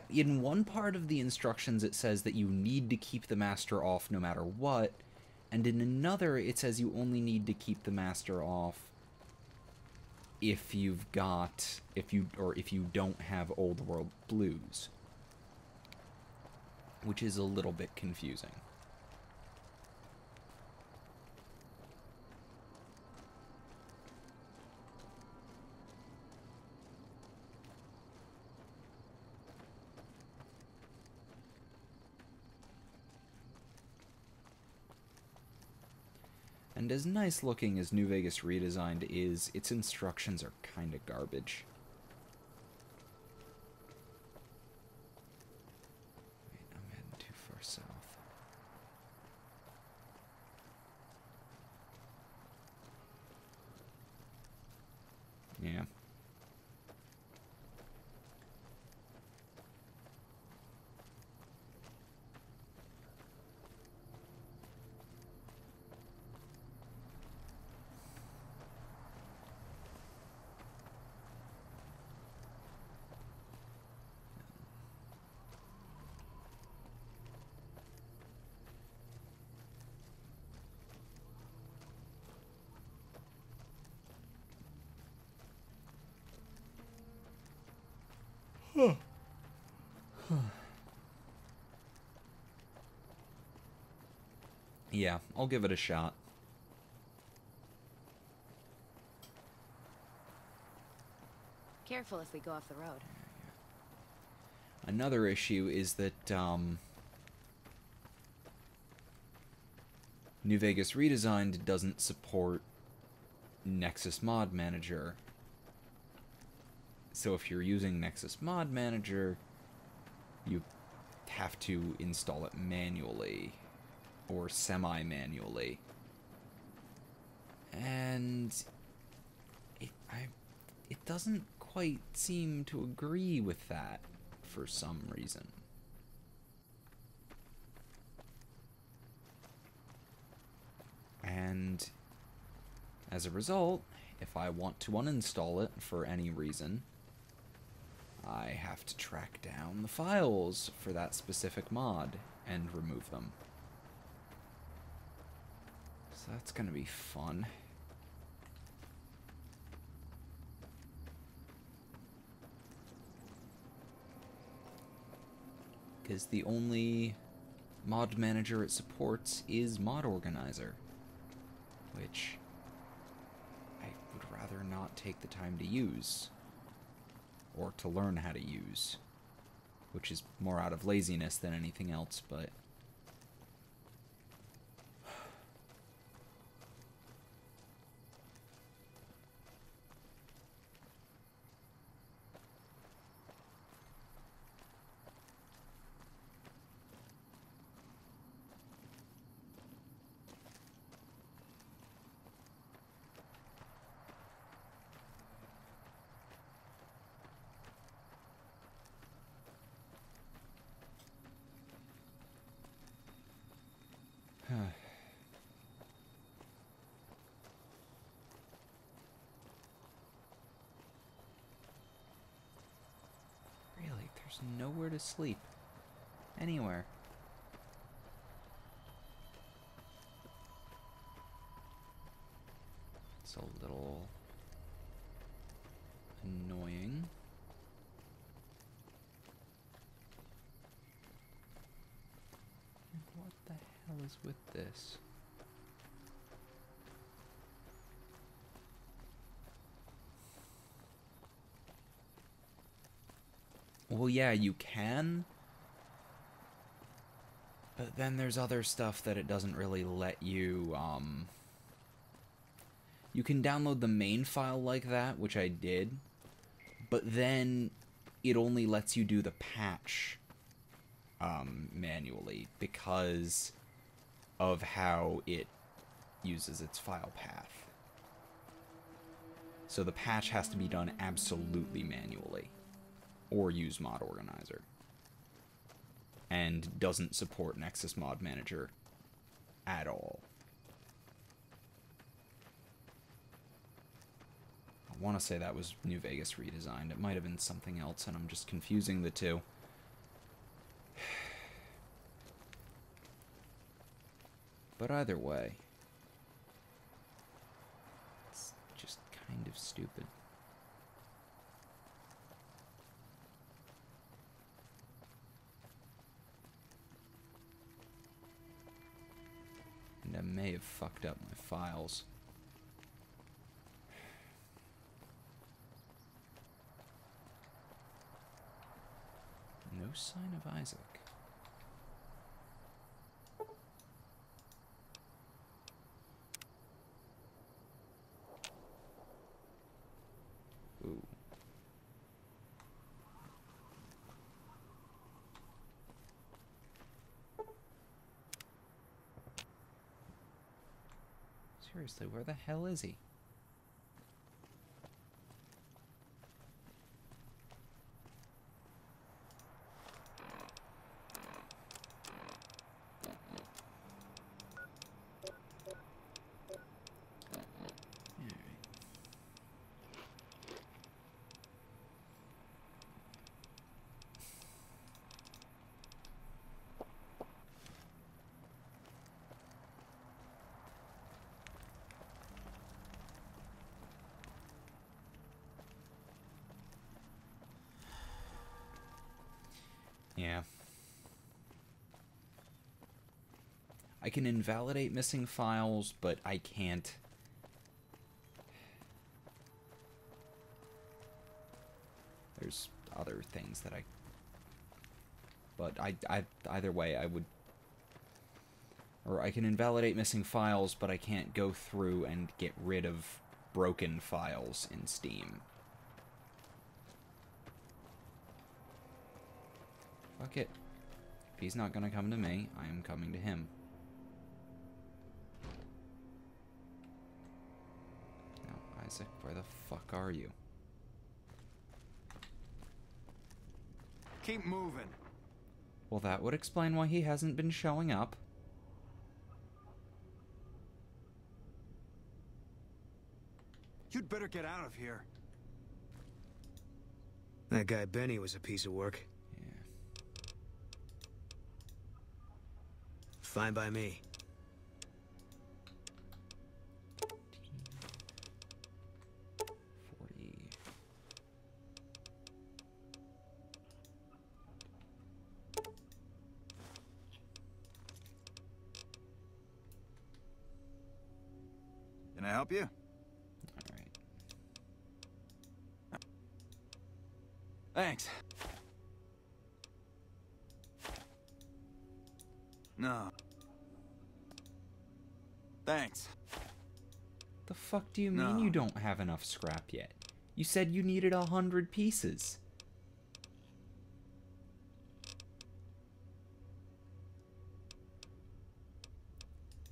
in one part of the instructions it says that you need to keep the Master off no matter what, and in another it says you only need to keep the Master off if you don't have Old World Blues, which is a little bit confusing. And as nice looking as New Vegas Redesigned is, its instructions are kinda garbage. Wait, I'm heading too far south. Yeah. Yeah, I'll give it a shot. Careful if we go off the road. Another issue is that New Vegas Redesigned doesn't support Nexus Mod Manager. So if you're using Nexus Mod Manager, you have to install it manually or semi-manually. And it doesn't quite seem to agree with that for some reason. And as a result, if I want to uninstall it for any reason, I have to track down the files for that specific mod and remove them. So that's gonna be fun. because the only mod manager it supports is Mod Organizer, which I would rather not take the time to use, or to learn how to use, which is more out of laziness than anything else, but... Really, there's nowhere to sleep. Anywhere. It's a little annoying. What the hell is with this? Well, yeah, you can. But then there's other stuff that it doesn't really let you, You can download the main file like that, which I did. But then it only lets you do the patch manually because of how it uses its file path. So the patch has to be done absolutely manually, or use Mod Organizer, and doesn't support Nexus Mod Manager at all. I want to say that was New Vegas redesigned. It might have been something else, and I'm just confusing the two. But either way, it's just kind of stupid. And I may have fucked up my files. No sign of Isaac. Ooh. Seriously, where the hell is he? Yeah. I can invalidate missing files, but I can't. There's other things that but either way, I would... Or I can invalidate missing files, but I can't go through and get rid of broken files in Steam. Fuck it. If he's not gonna come to me, I am coming to him. Now, Isaac, where the fuck are you? Keep moving. Well, that would explain why he hasn't been showing up. You'd better get out of here. That guy Benny was a piece of work. Fine by me. help you? Alright. Thanks. No. Thanks. The fuck do you mean you don't have enough scrap yet? You said you needed 100 pieces.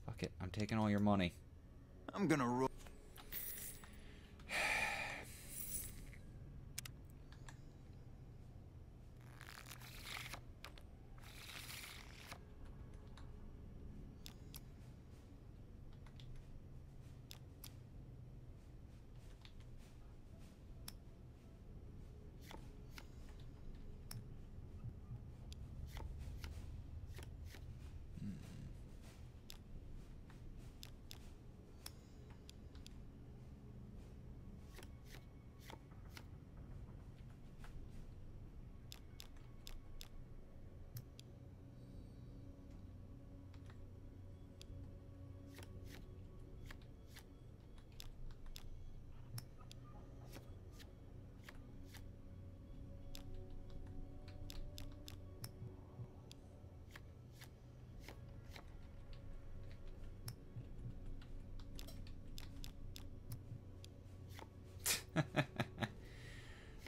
Fuck it, I'm taking all your money. I'm gonna roll.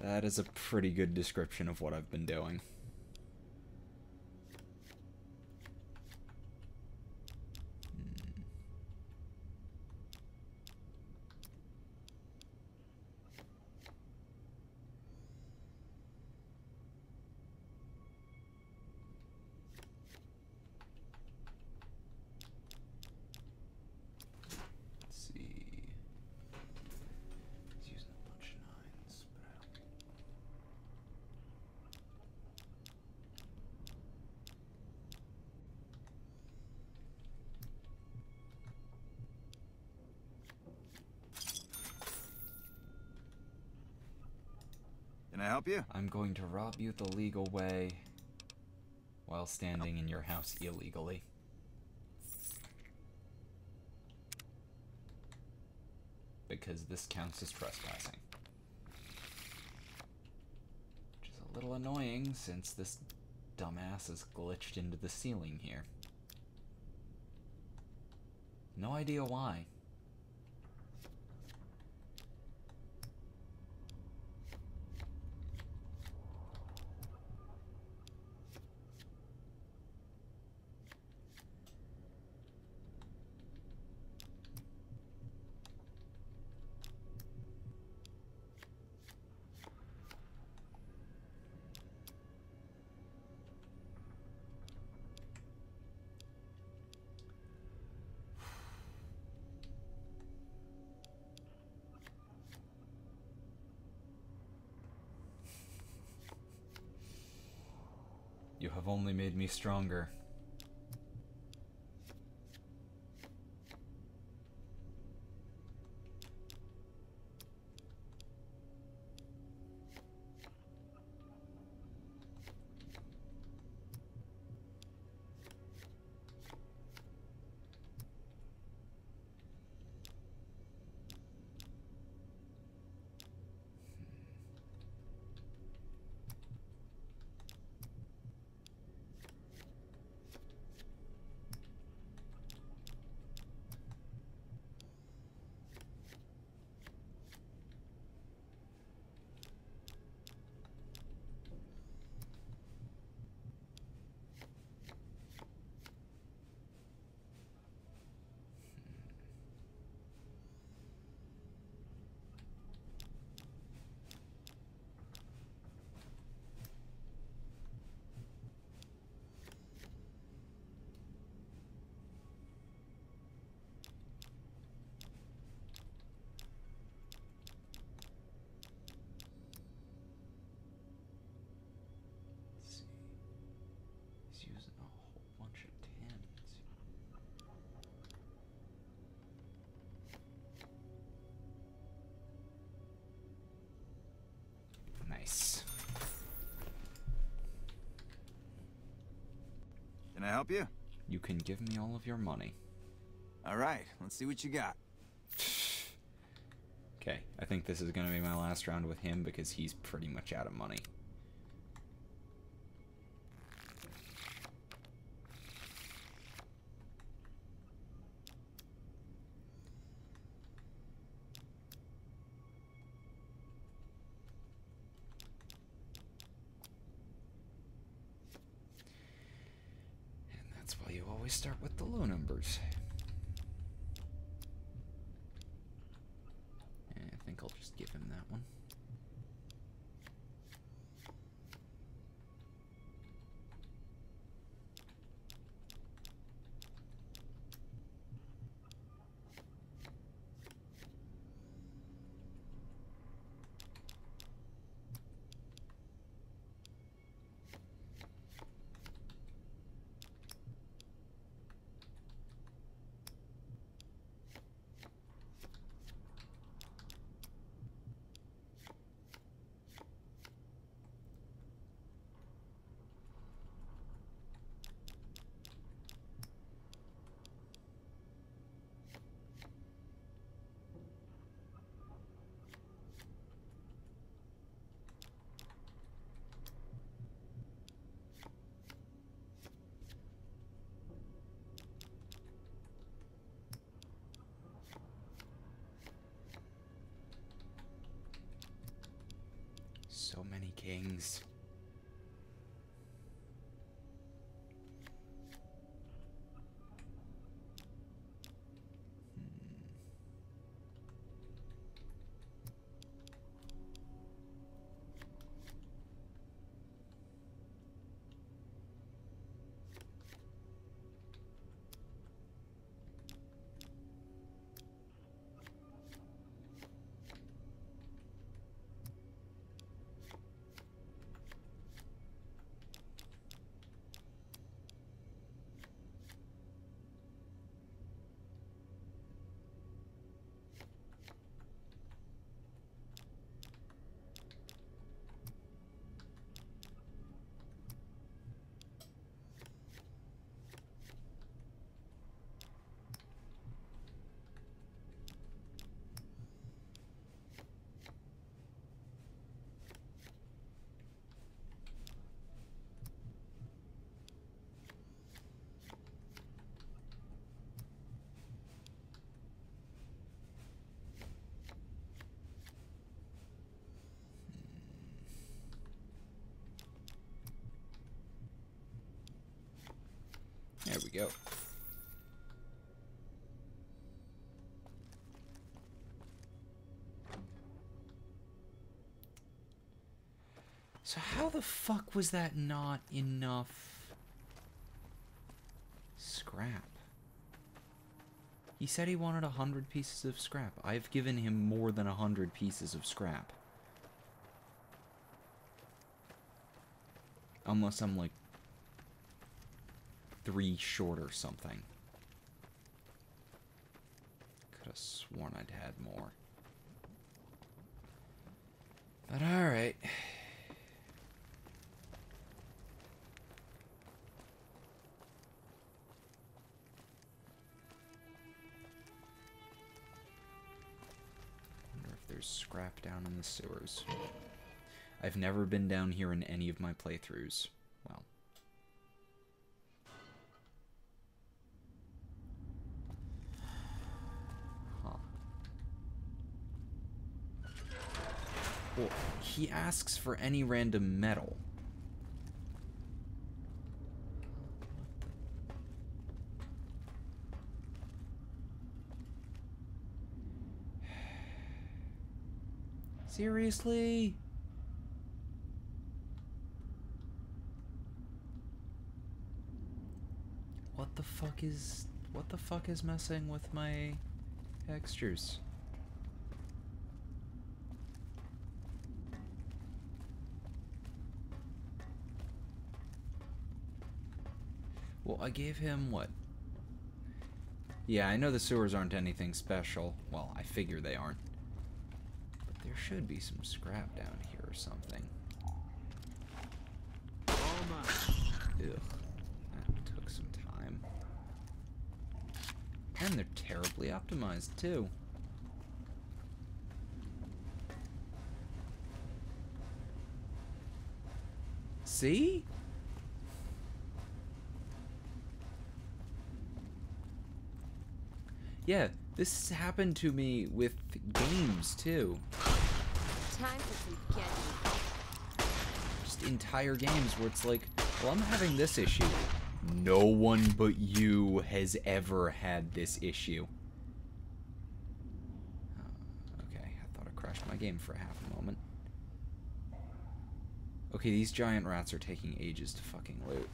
That is a pretty good description of what I've been doing. Can I help you? I'm going to rob you the legal way while standing in your house illegally. Because this counts as trespassing. Which is a little annoying since this dumbass is glitched into the ceiling here. No idea why. You have only made me stronger. Can I help you? You can give me all of your money. All right, let's see what you got. Okay, I think this is going to be my last round with him because he's pretty much out of money. That's why you always start with the low numbers. And I think I'll just give him that one. So many kings. There we go. So how the fuck was that not enough scrap? He said he wanted 100 pieces of scrap. I've given him more than 100 pieces of scrap. Unless I'm like 3 short or something. Could have sworn I'd had more. But alright. Wonder if there's scrap down in the sewers. I've never been down here in any of my playthroughs. Well. Well, he asks for any random metal. Seriously? What the fuck is messing with my textures? Well, I gave him what? Yeah, I know the sewers aren't anything special. Well, I figure they aren't. But there should be some scrap down here or something. Ugh. That took some time. And they're terribly optimized, too. See? Yeah, this happened to me with games too. Time for some getting. Just entire games where it's like, well, I'm having this issue. No one but you has ever had this issue. Okay, I thought I crashed my game for a half a moment. Okay, these giant rats are taking ages to fucking loot.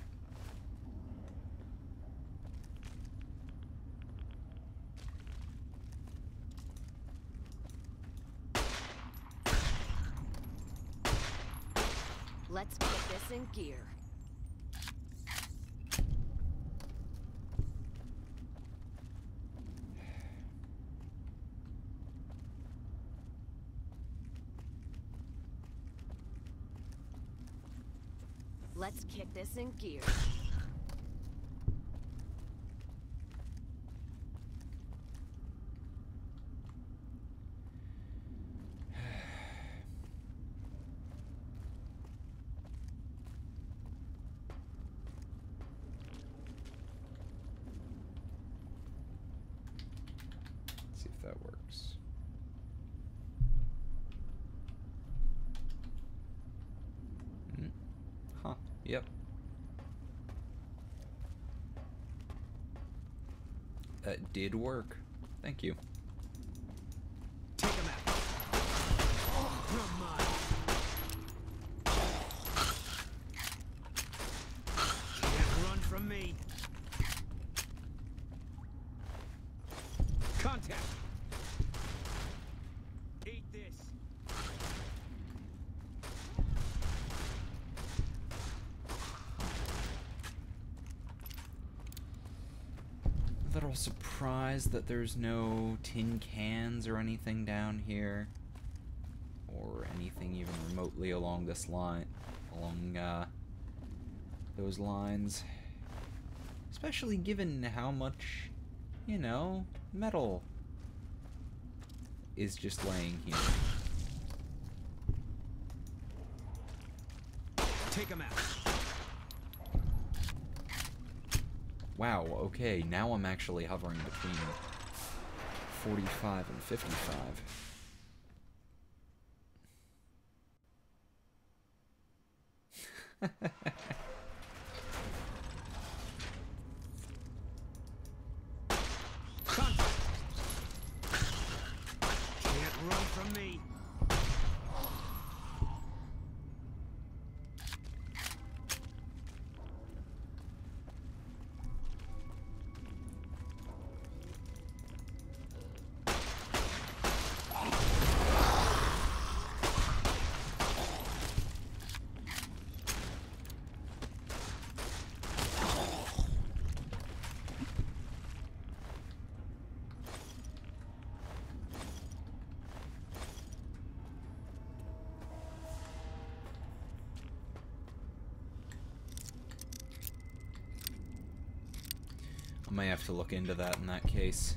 Let's put this in gear. Let's kick this in gear. See if that works. Huh. Yep. That did work. Thank you. Take him out. Oh, come on. Can't run from me. Contact. Eat this. A little surprised that there's no tin cans or anything down here, or anything even remotely along this line, along those lines. Especially given how much, you know, metal is just laying here. Take him out. Wow, okay, now I'm actually hovering between 45 and 55. Can't run from me. I may have to look into that in that case.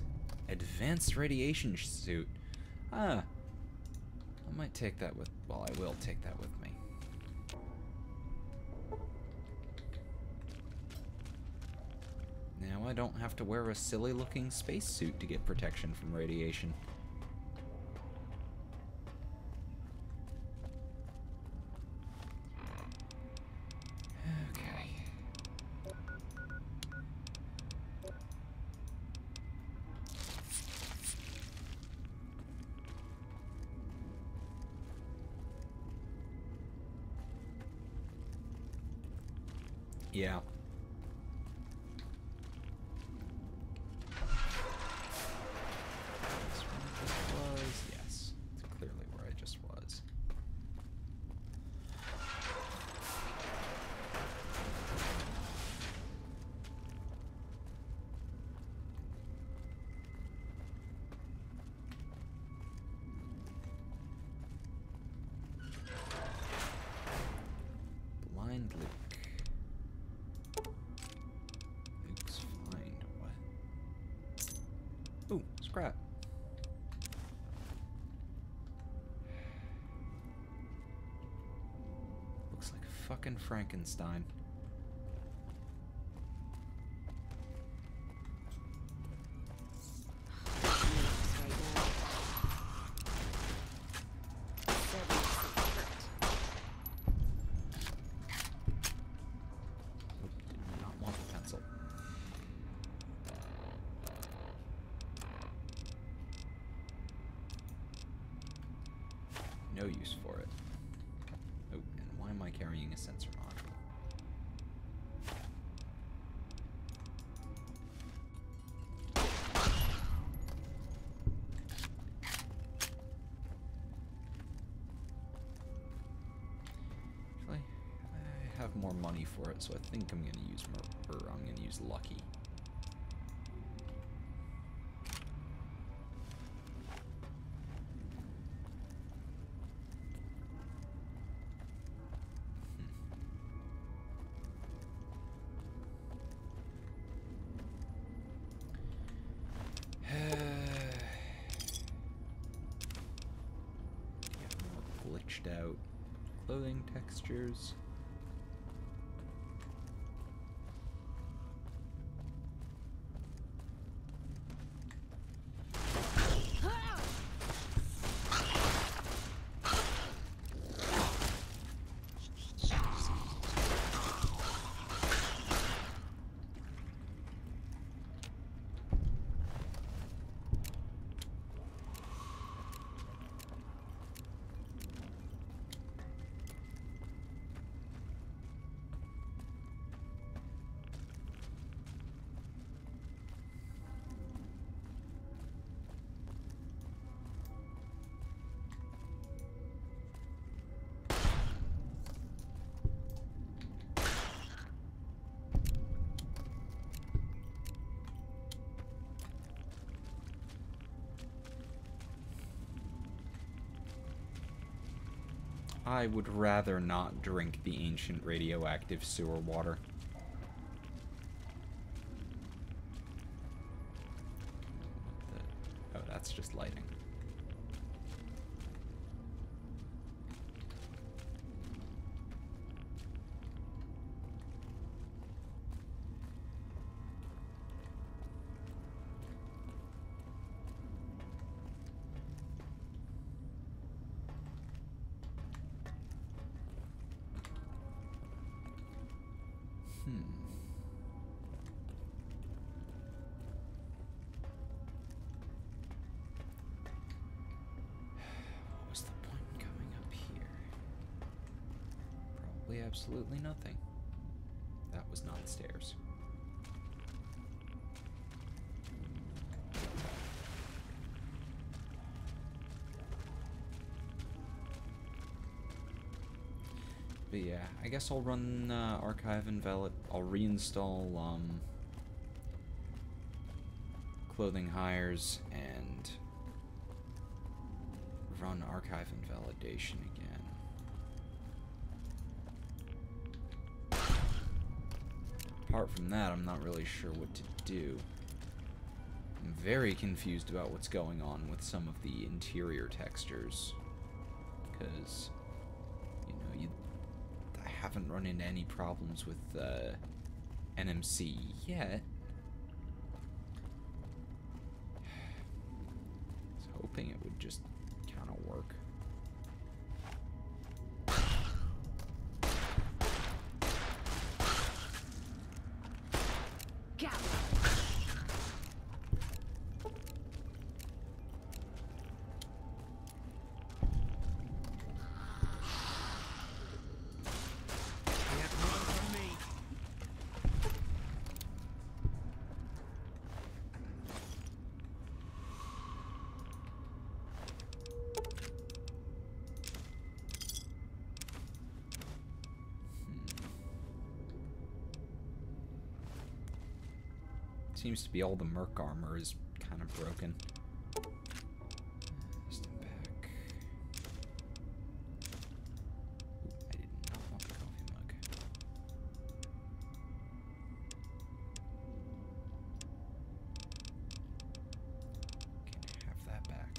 Advanced radiation suit. Ah. I might take that with... well, I will take that with me. Now I don't have to wear a silly-looking spacesuit to get protection from radiation. Okay. Yeah. That's where I just was. Yes. It's clearly where I just was. Blind Luke. Luke's find. What? Ooh, scrap. Looks like fucking Frankenstein. No use for it. Oh, and why am I carrying a sensor module? Actually, I have more money for it, so I think I'm gonna use I'm gonna use Lucky. Out clothing textures. I would rather not drink the ancient radioactive sewer water. Oh, that's just lighting. What was the point in coming up here? Probably absolutely nothing. That was not stairs. But yeah, I guess I'll run Archive and Valid. I'll reinstall Clothing Hires and run Archive and Validation again. Apart from that, I'm not really sure what to do. I'm very confused about what's going on with some of the interior textures, because I haven't run into any problems with NMC yet. I was hoping it would just kind of work. Seems to be all the Merc armor is kind of broken. Step back. Ooh, I did not want the coffee mug. Can I have that back?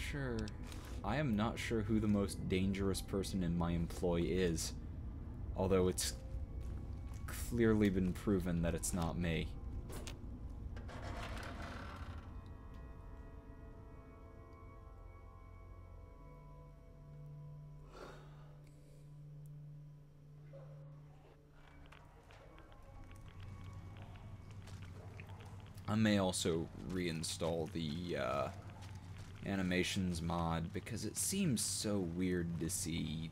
sure. I am not sure who the most dangerous person in my employ is. Although it's clearly been proven that it's not me. I may also reinstall the animations mod because it seems so weird to see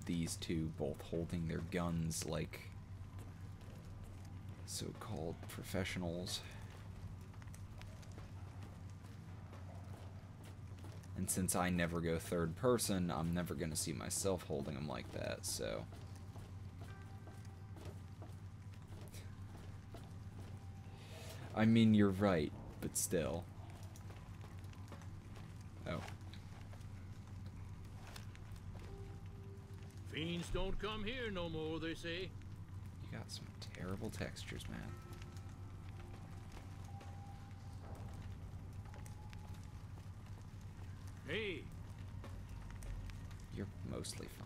these two both holding their guns like so-called professionals. And since I never go third person, I'm never gonna see myself holding them like that, so... I mean, you're right, but still. Oh. Fiends don't come here no more, they say. You got some terrible textures, man. Hey. You're mostly fine.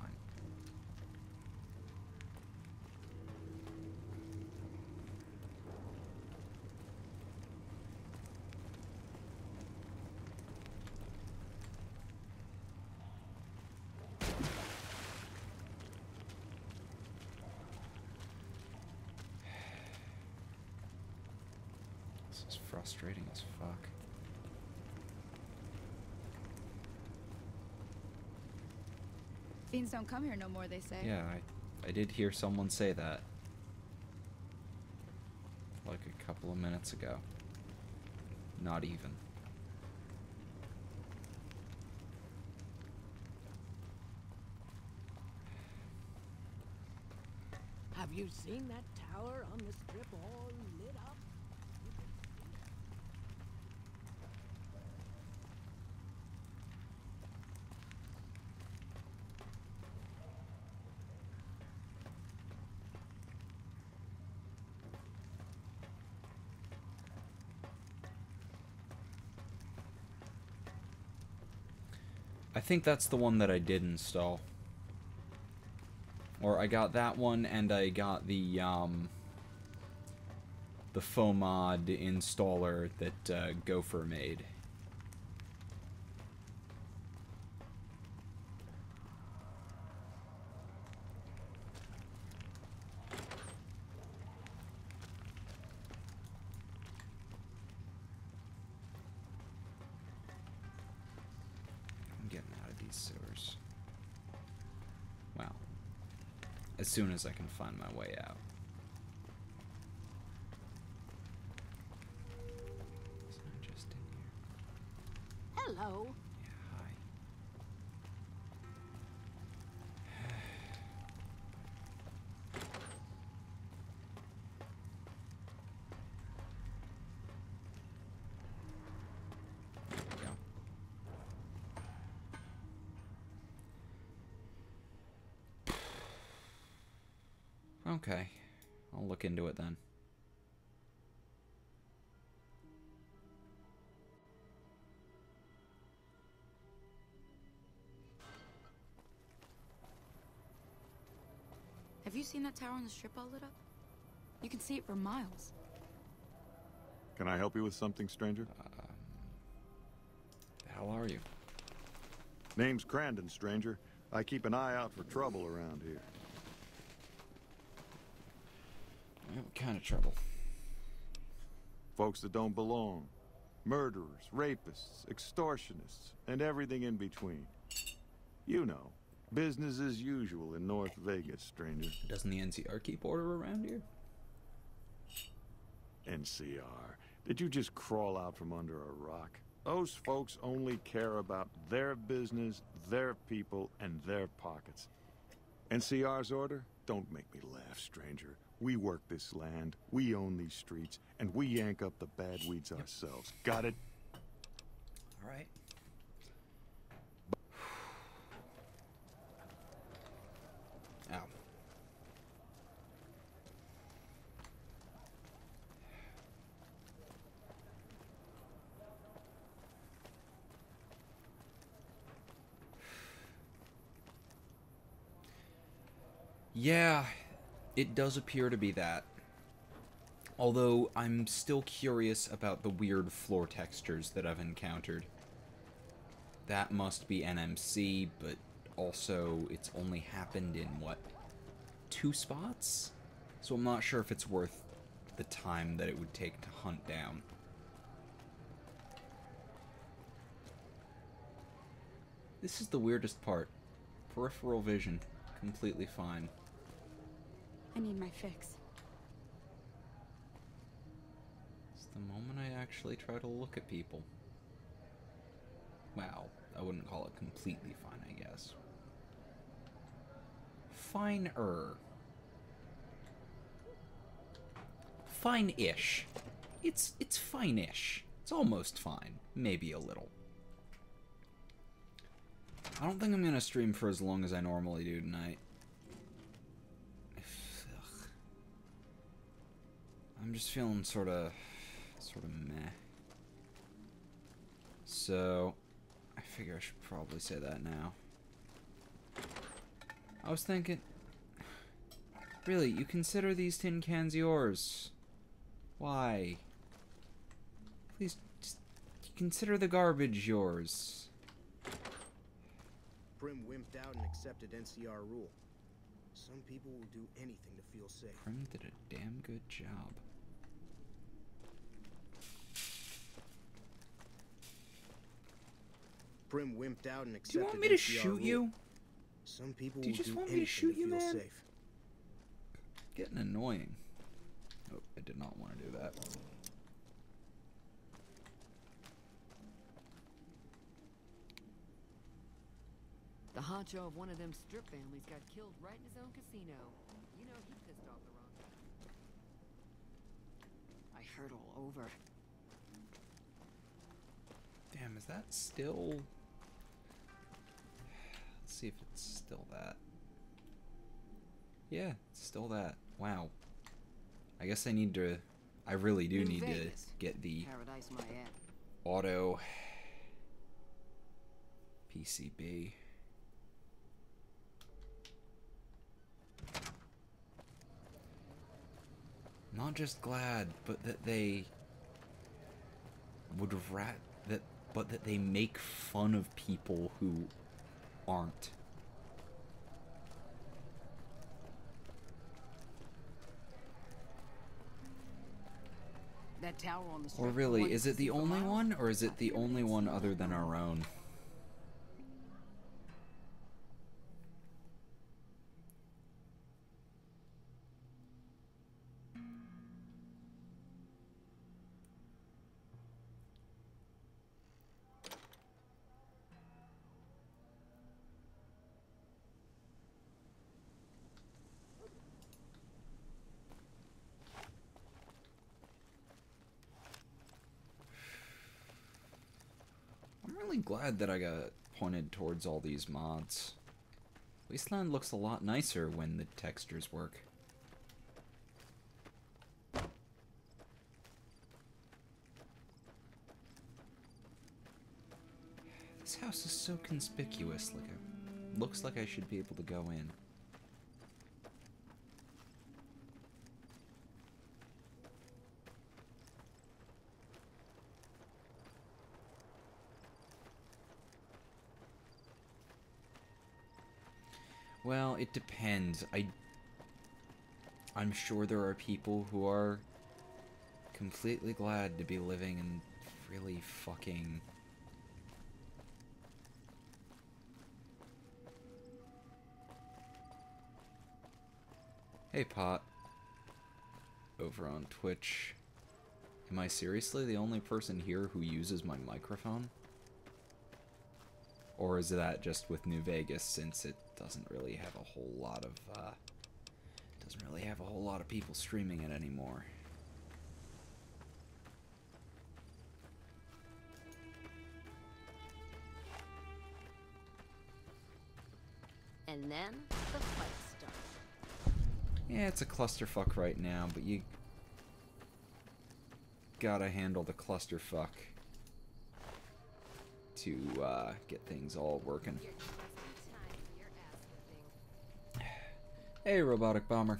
Frustrating as fuck. Fiends don't come here no more, they say. Yeah, I did hear someone say that. Like a couple of minutes ago. Not even. Have you seen that tower on the strip all lit up? I think that's the one that I did install. Or I got that one, and I got the FOMod installer that Gopher made. As soon as I can find my way out. Isn't it just in here? Hello. Yeah, hi. There we go. Okay, I'll look into it then. Have you seen that tower on the strip all lit up? You can see it for miles. Can I help you with something, stranger? The hell are you? Name's Crandon, stranger. I keep an eye out for trouble around here. What kind of trouble? Folks that don't belong. Murderers, rapists, extortionists, and everything in between. You know, business as usual in North Vegas, stranger. Doesn't the NCR keep order around here? NCR? Did you just crawl out from under a rock? Those folks only care about their business, their people, and their pockets. NCR's order? Don't make me laugh, stranger. We work this land, we own these streets, and we yank up the bad weeds ourselves. Got it? All right. Ow. Yeah, it does appear to be that. Although, I'm still curious about the weird floor textures that I've encountered. That must be NMC, but also it's only happened in, what, 2 spots? So I'm not sure if it's worth the time that it would take to hunt down. This is the weirdest part. Peripheral vision. Completely fine. I need my fix. It's the moment I actually try to look at people. Wow, I wouldn't call it completely fine, I guess. Fine-er. Fine-ish. It's fine-ish. It's almost fine. Maybe a little. I don't think I'm gonna stream for as long as I normally do tonight. Ugh. I'm just feeling sort of meh. So, I figure I should probably say that now. I was thinking, really, you consider these tin cans yours. Why? Please, just consider the garbage yours. Prim wimped out and accepted NCR rule. Some people will do anything to feel safe. Prim did a damn good job. Prim wimped out and accepted. Do you want me to shoot you? Some people do you will just do want me to shoot you, feel man? safe. Getting annoying. Oh, I did not want to do that. The honcho of one of them strip families got killed right in his own casino. You know he pissed off the wrong guy. I heard all over. Damn, is that still... Let's see if it's still that. Yeah, it's still that. Wow. I guess I need to... I really do need to get the auto PCB. Not just glad, but that they would but that they make fun of people who aren't. That tower on the Or really, is it the only one, or is it the only one other than our own? I'm really glad that I got pointed towards all these mods. Wasteland looks a lot nicer when the textures work. This house is so conspicuous, like it looks like I should be able to go in. Well, it depends. I'm sure there are people who are completely glad to be living in really fucking... Hey, Pot. Over on Twitch. Am I seriously the only person here who uses my microphone? Or is that just with New Vegas, since it doesn't really have a whole lot of people streaming it anymore? And then the fight starts. Yeah, it's a clusterfuck right now, but you gotta handle the clusterfuck to get things all working. Hey, robotic bomber.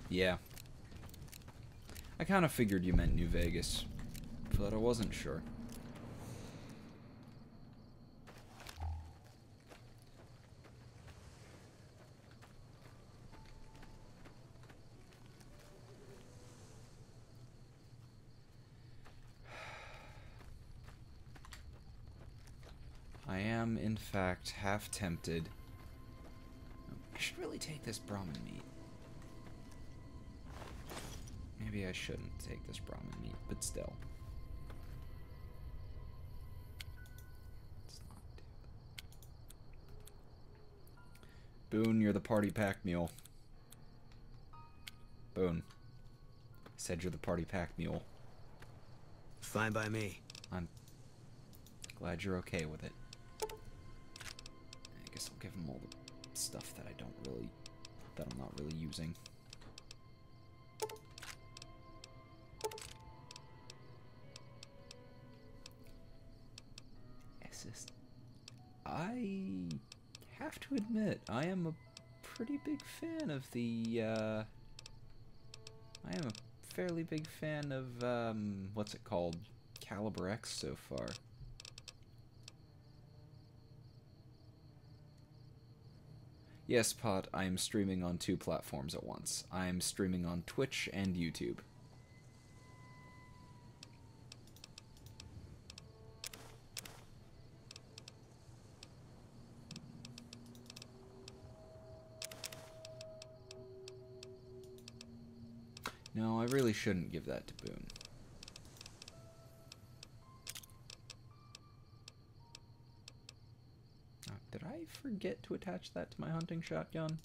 Yeah. I kind of figured you meant New Vegas, but I wasn't sure. I am, in fact, half tempted. I should really take this Brahmin meat. Maybe I shouldn't take this Brahmin meat, but still. Let's not do it. Boone, you're the party pack mule. Boone. Said you're the party pack mule. Fine by me. I'm glad you're okay with it. I guess I'll give him all the stuff that I'm not really using. I have to admit, I am a pretty big fan of the, I am a fairly big fan of, what's it called? Caliber X so far. Yes, Pot, I am streaming on 2 platforms at once. I am streaming on Twitch and YouTube. No, I really shouldn't give that to Boone. Oh, did I forget to attach that to my hunting shotgun?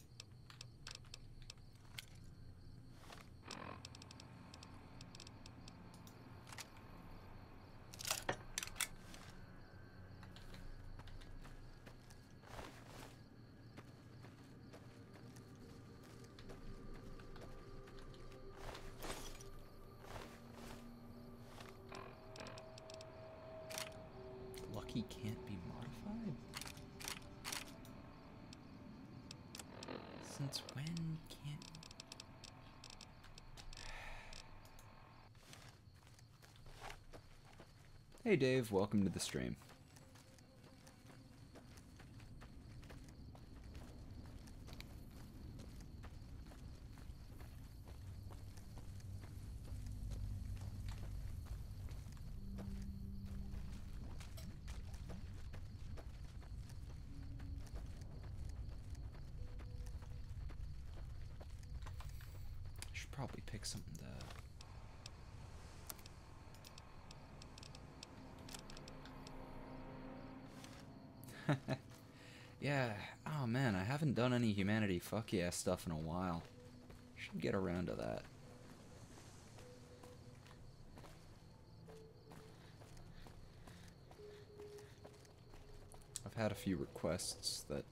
Lucky can't be modified? Since when can't... Hey Dave, welcome to the stream. Probably pick something to... Yeah, oh man, I haven't done any Humanity Fuck Yeah stuff in a while. Should get around to that. I've had a few requests that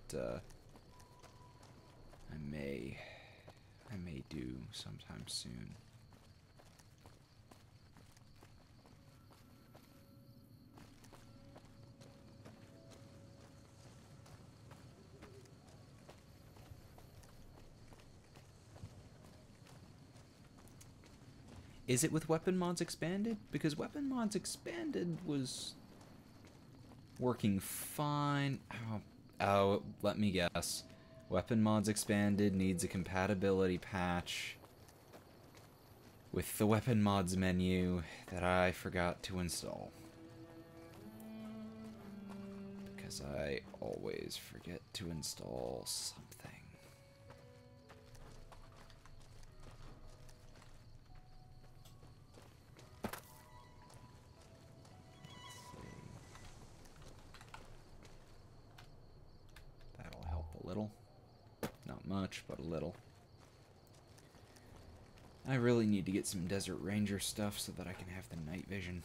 I may do sometime soon. Is it with Weapon Mods Expanded? Because Weapon Mods Expanded was working fine. Oh, let me guess. Weapon Mods Expanded needs a compatibility patch with the Weapon Mods menu that I forgot to install. Because I always forget to install something. That'll help a little. Not much, but a little. I really need to get some Desert Ranger stuff so that I can have the night vision.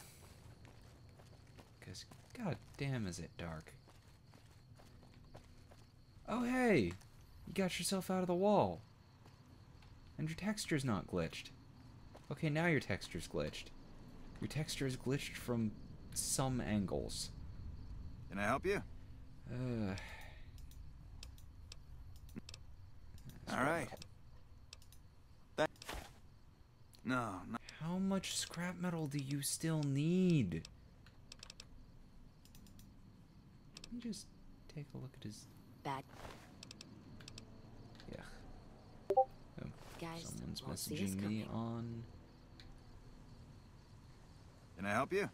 Because, god damn, is it dark. Oh, hey! You got yourself out of the wall. And your texture's not glitched. Okay, now your texture's glitched. Your texture is glitched from some angles. Can I help you? All right. No. How much scrap metal do you still need? Let me just take a look at his bag. Yeah. Oh, guys, someone's won't see us messaging me coming. on. Can I help you?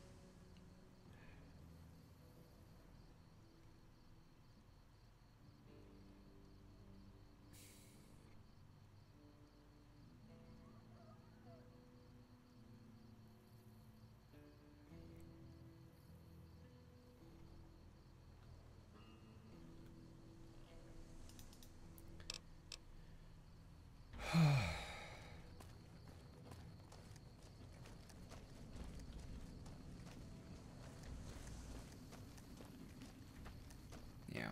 Yeah.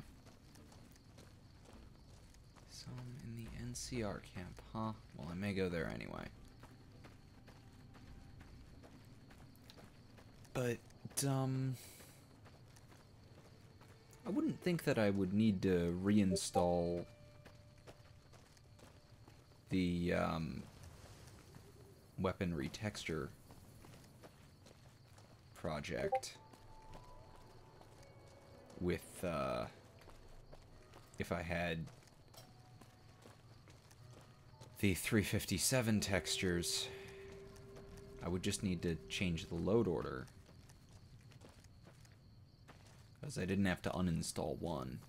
Some in the NCR camp, huh? Well, I may go there anyway. But, I wouldn't think that I would need to reinstall the, weaponry texture project with, if I had the 357 textures. I would just need to change the load order, because I didn't have to uninstall one.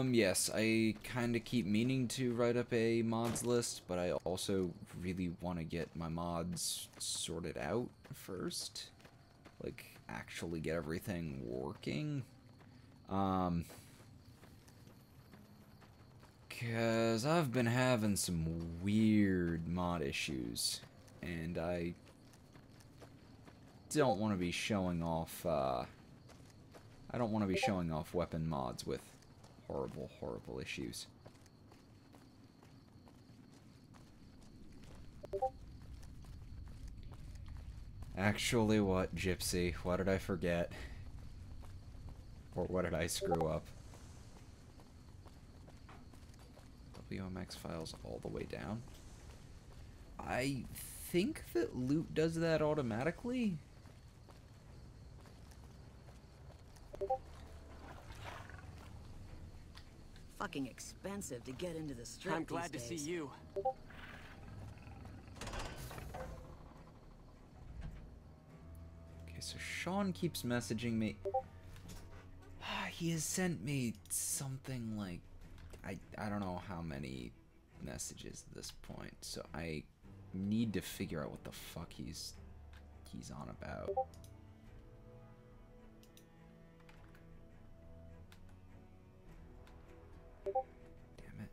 Yes, I kind of keep meaning to write up a mods list, but I also really want to get my mods sorted out first. Like, actually get everything working. Because I've been having some weird mod issues, and I don't want to be showing off, I don't want to be showing off weapon mods with horrible, horrible issues. Actually, what, Gypsy? What did I forget? Or what did I screw up? WMX files all the way down? I think that loot does that automatically. Fucking expensive to get into the strip. I'm glad to see you. Okay, so Sean keeps messaging me. He has sent me something like, I don't know how many messages at this point, so I need to figure out what the fuck he's on about. Damn it.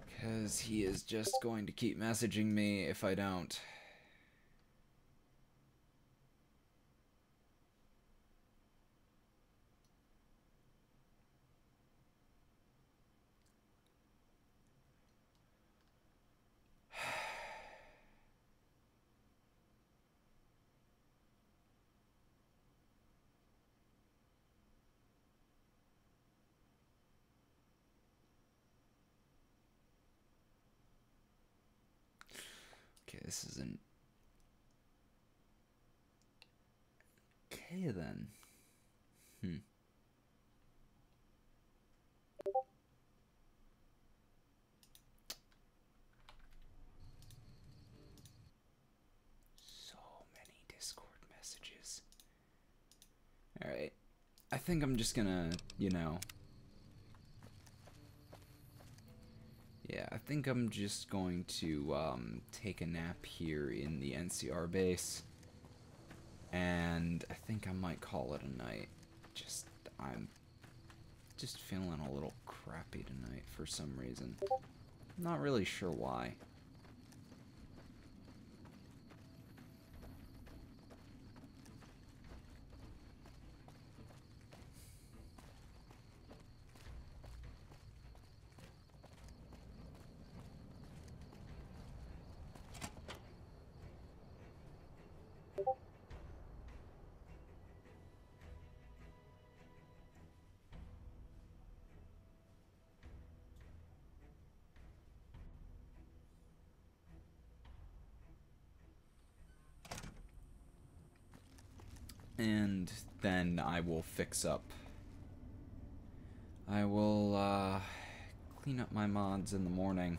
Because he is just going to keep messaging me if I don't. Okay, this isn't... Okay, then. So many Discord messages. Alright. I think I'm just gonna, you know... Yeah, I think I'm just going to take a nap here in the NCR base, and I think I might call it a night. I'm just feeling a little crappy tonight for some reason. Not really sure why. And then I will fix up. I will clean up my mods in the morning.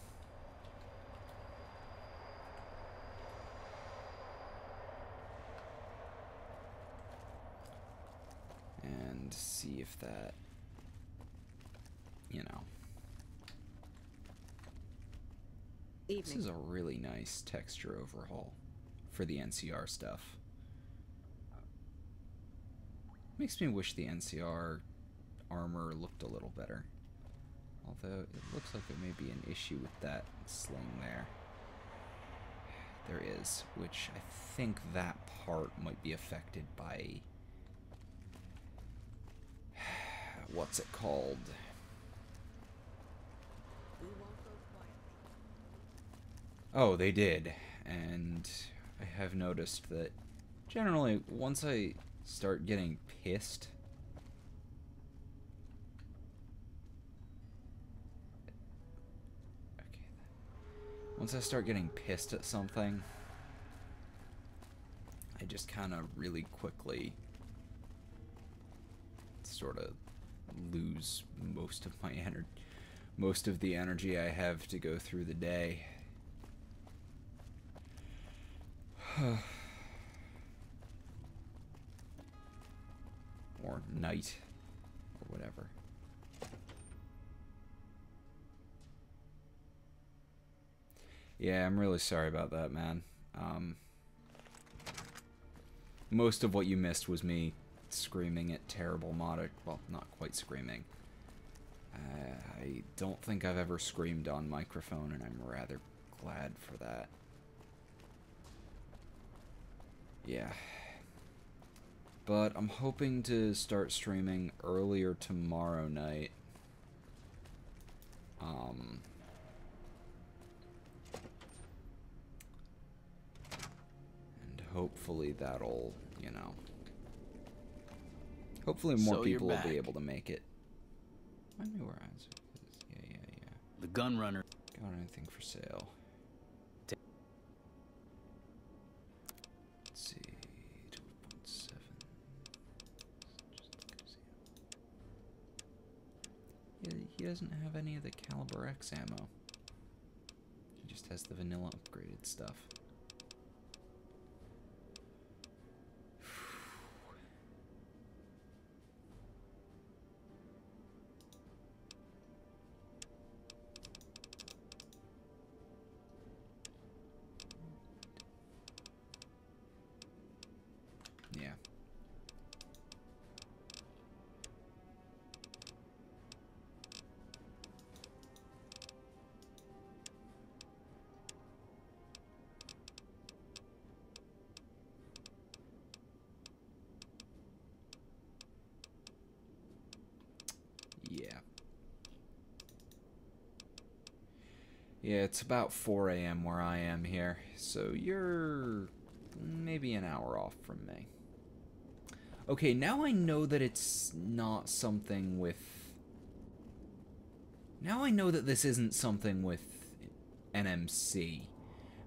And see if that, you know. This is a really nice texture overhaul for the NCR stuff. Makes me wish the NCR armor looked a little better. Although it looks like there may be an issue with that sling there. There is, which I think that part might be affected by... what's it called? Oh, they did. And I have noticed that generally once I start getting pissed, once I start getting pissed at something, I just kind of really quickly sort of lose most of my most of the energy I have to go through the day. Or night, or whatever. Yeah, I'm really sorry about that, man. Most of what you missed was me screaming at terrible mod. Well, not quite screaming. I don't think I've ever screamed on microphone, and I'm rather glad for that. Yeah. But I'm hoping to start streaming earlier tomorrow night. And hopefully that'll, you know... Hopefully more people will be able to make it. I knew where I was. Yeah. The gun runner. Got anything for sale? Let's see. 12.7. Yeah, he doesn't have any of the Caliber X ammo. He just has the vanilla upgraded stuff. Yeah. Yeah, it's about 4 a.m. where I am here, so you're maybe an hour off from me. Okay, now I know that it's not something with... Now I know that this isn't something with NMC,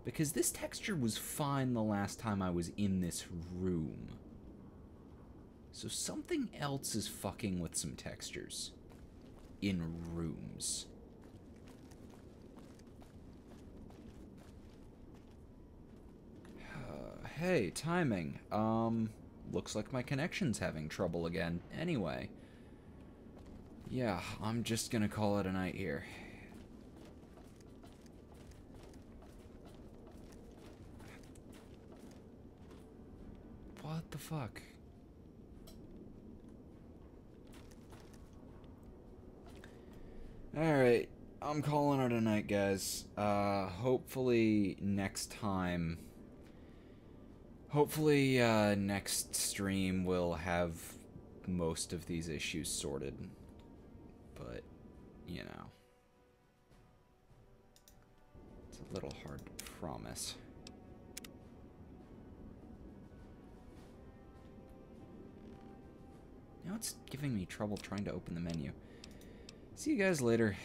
because this texture was fine the last time I was in this room. So something else is fucking with some textures in rooms. Hey, timing. Looks like my connection's having trouble again. Anyway. Yeah, I'm just gonna call it a night here. What the fuck? Alright, I'm calling it a night, guys. Hopefully next time... Hopefully, next stream will have most of these issues sorted. But, you know. It's a little hard to promise. Now it's giving me trouble trying to open the menu. See you guys later.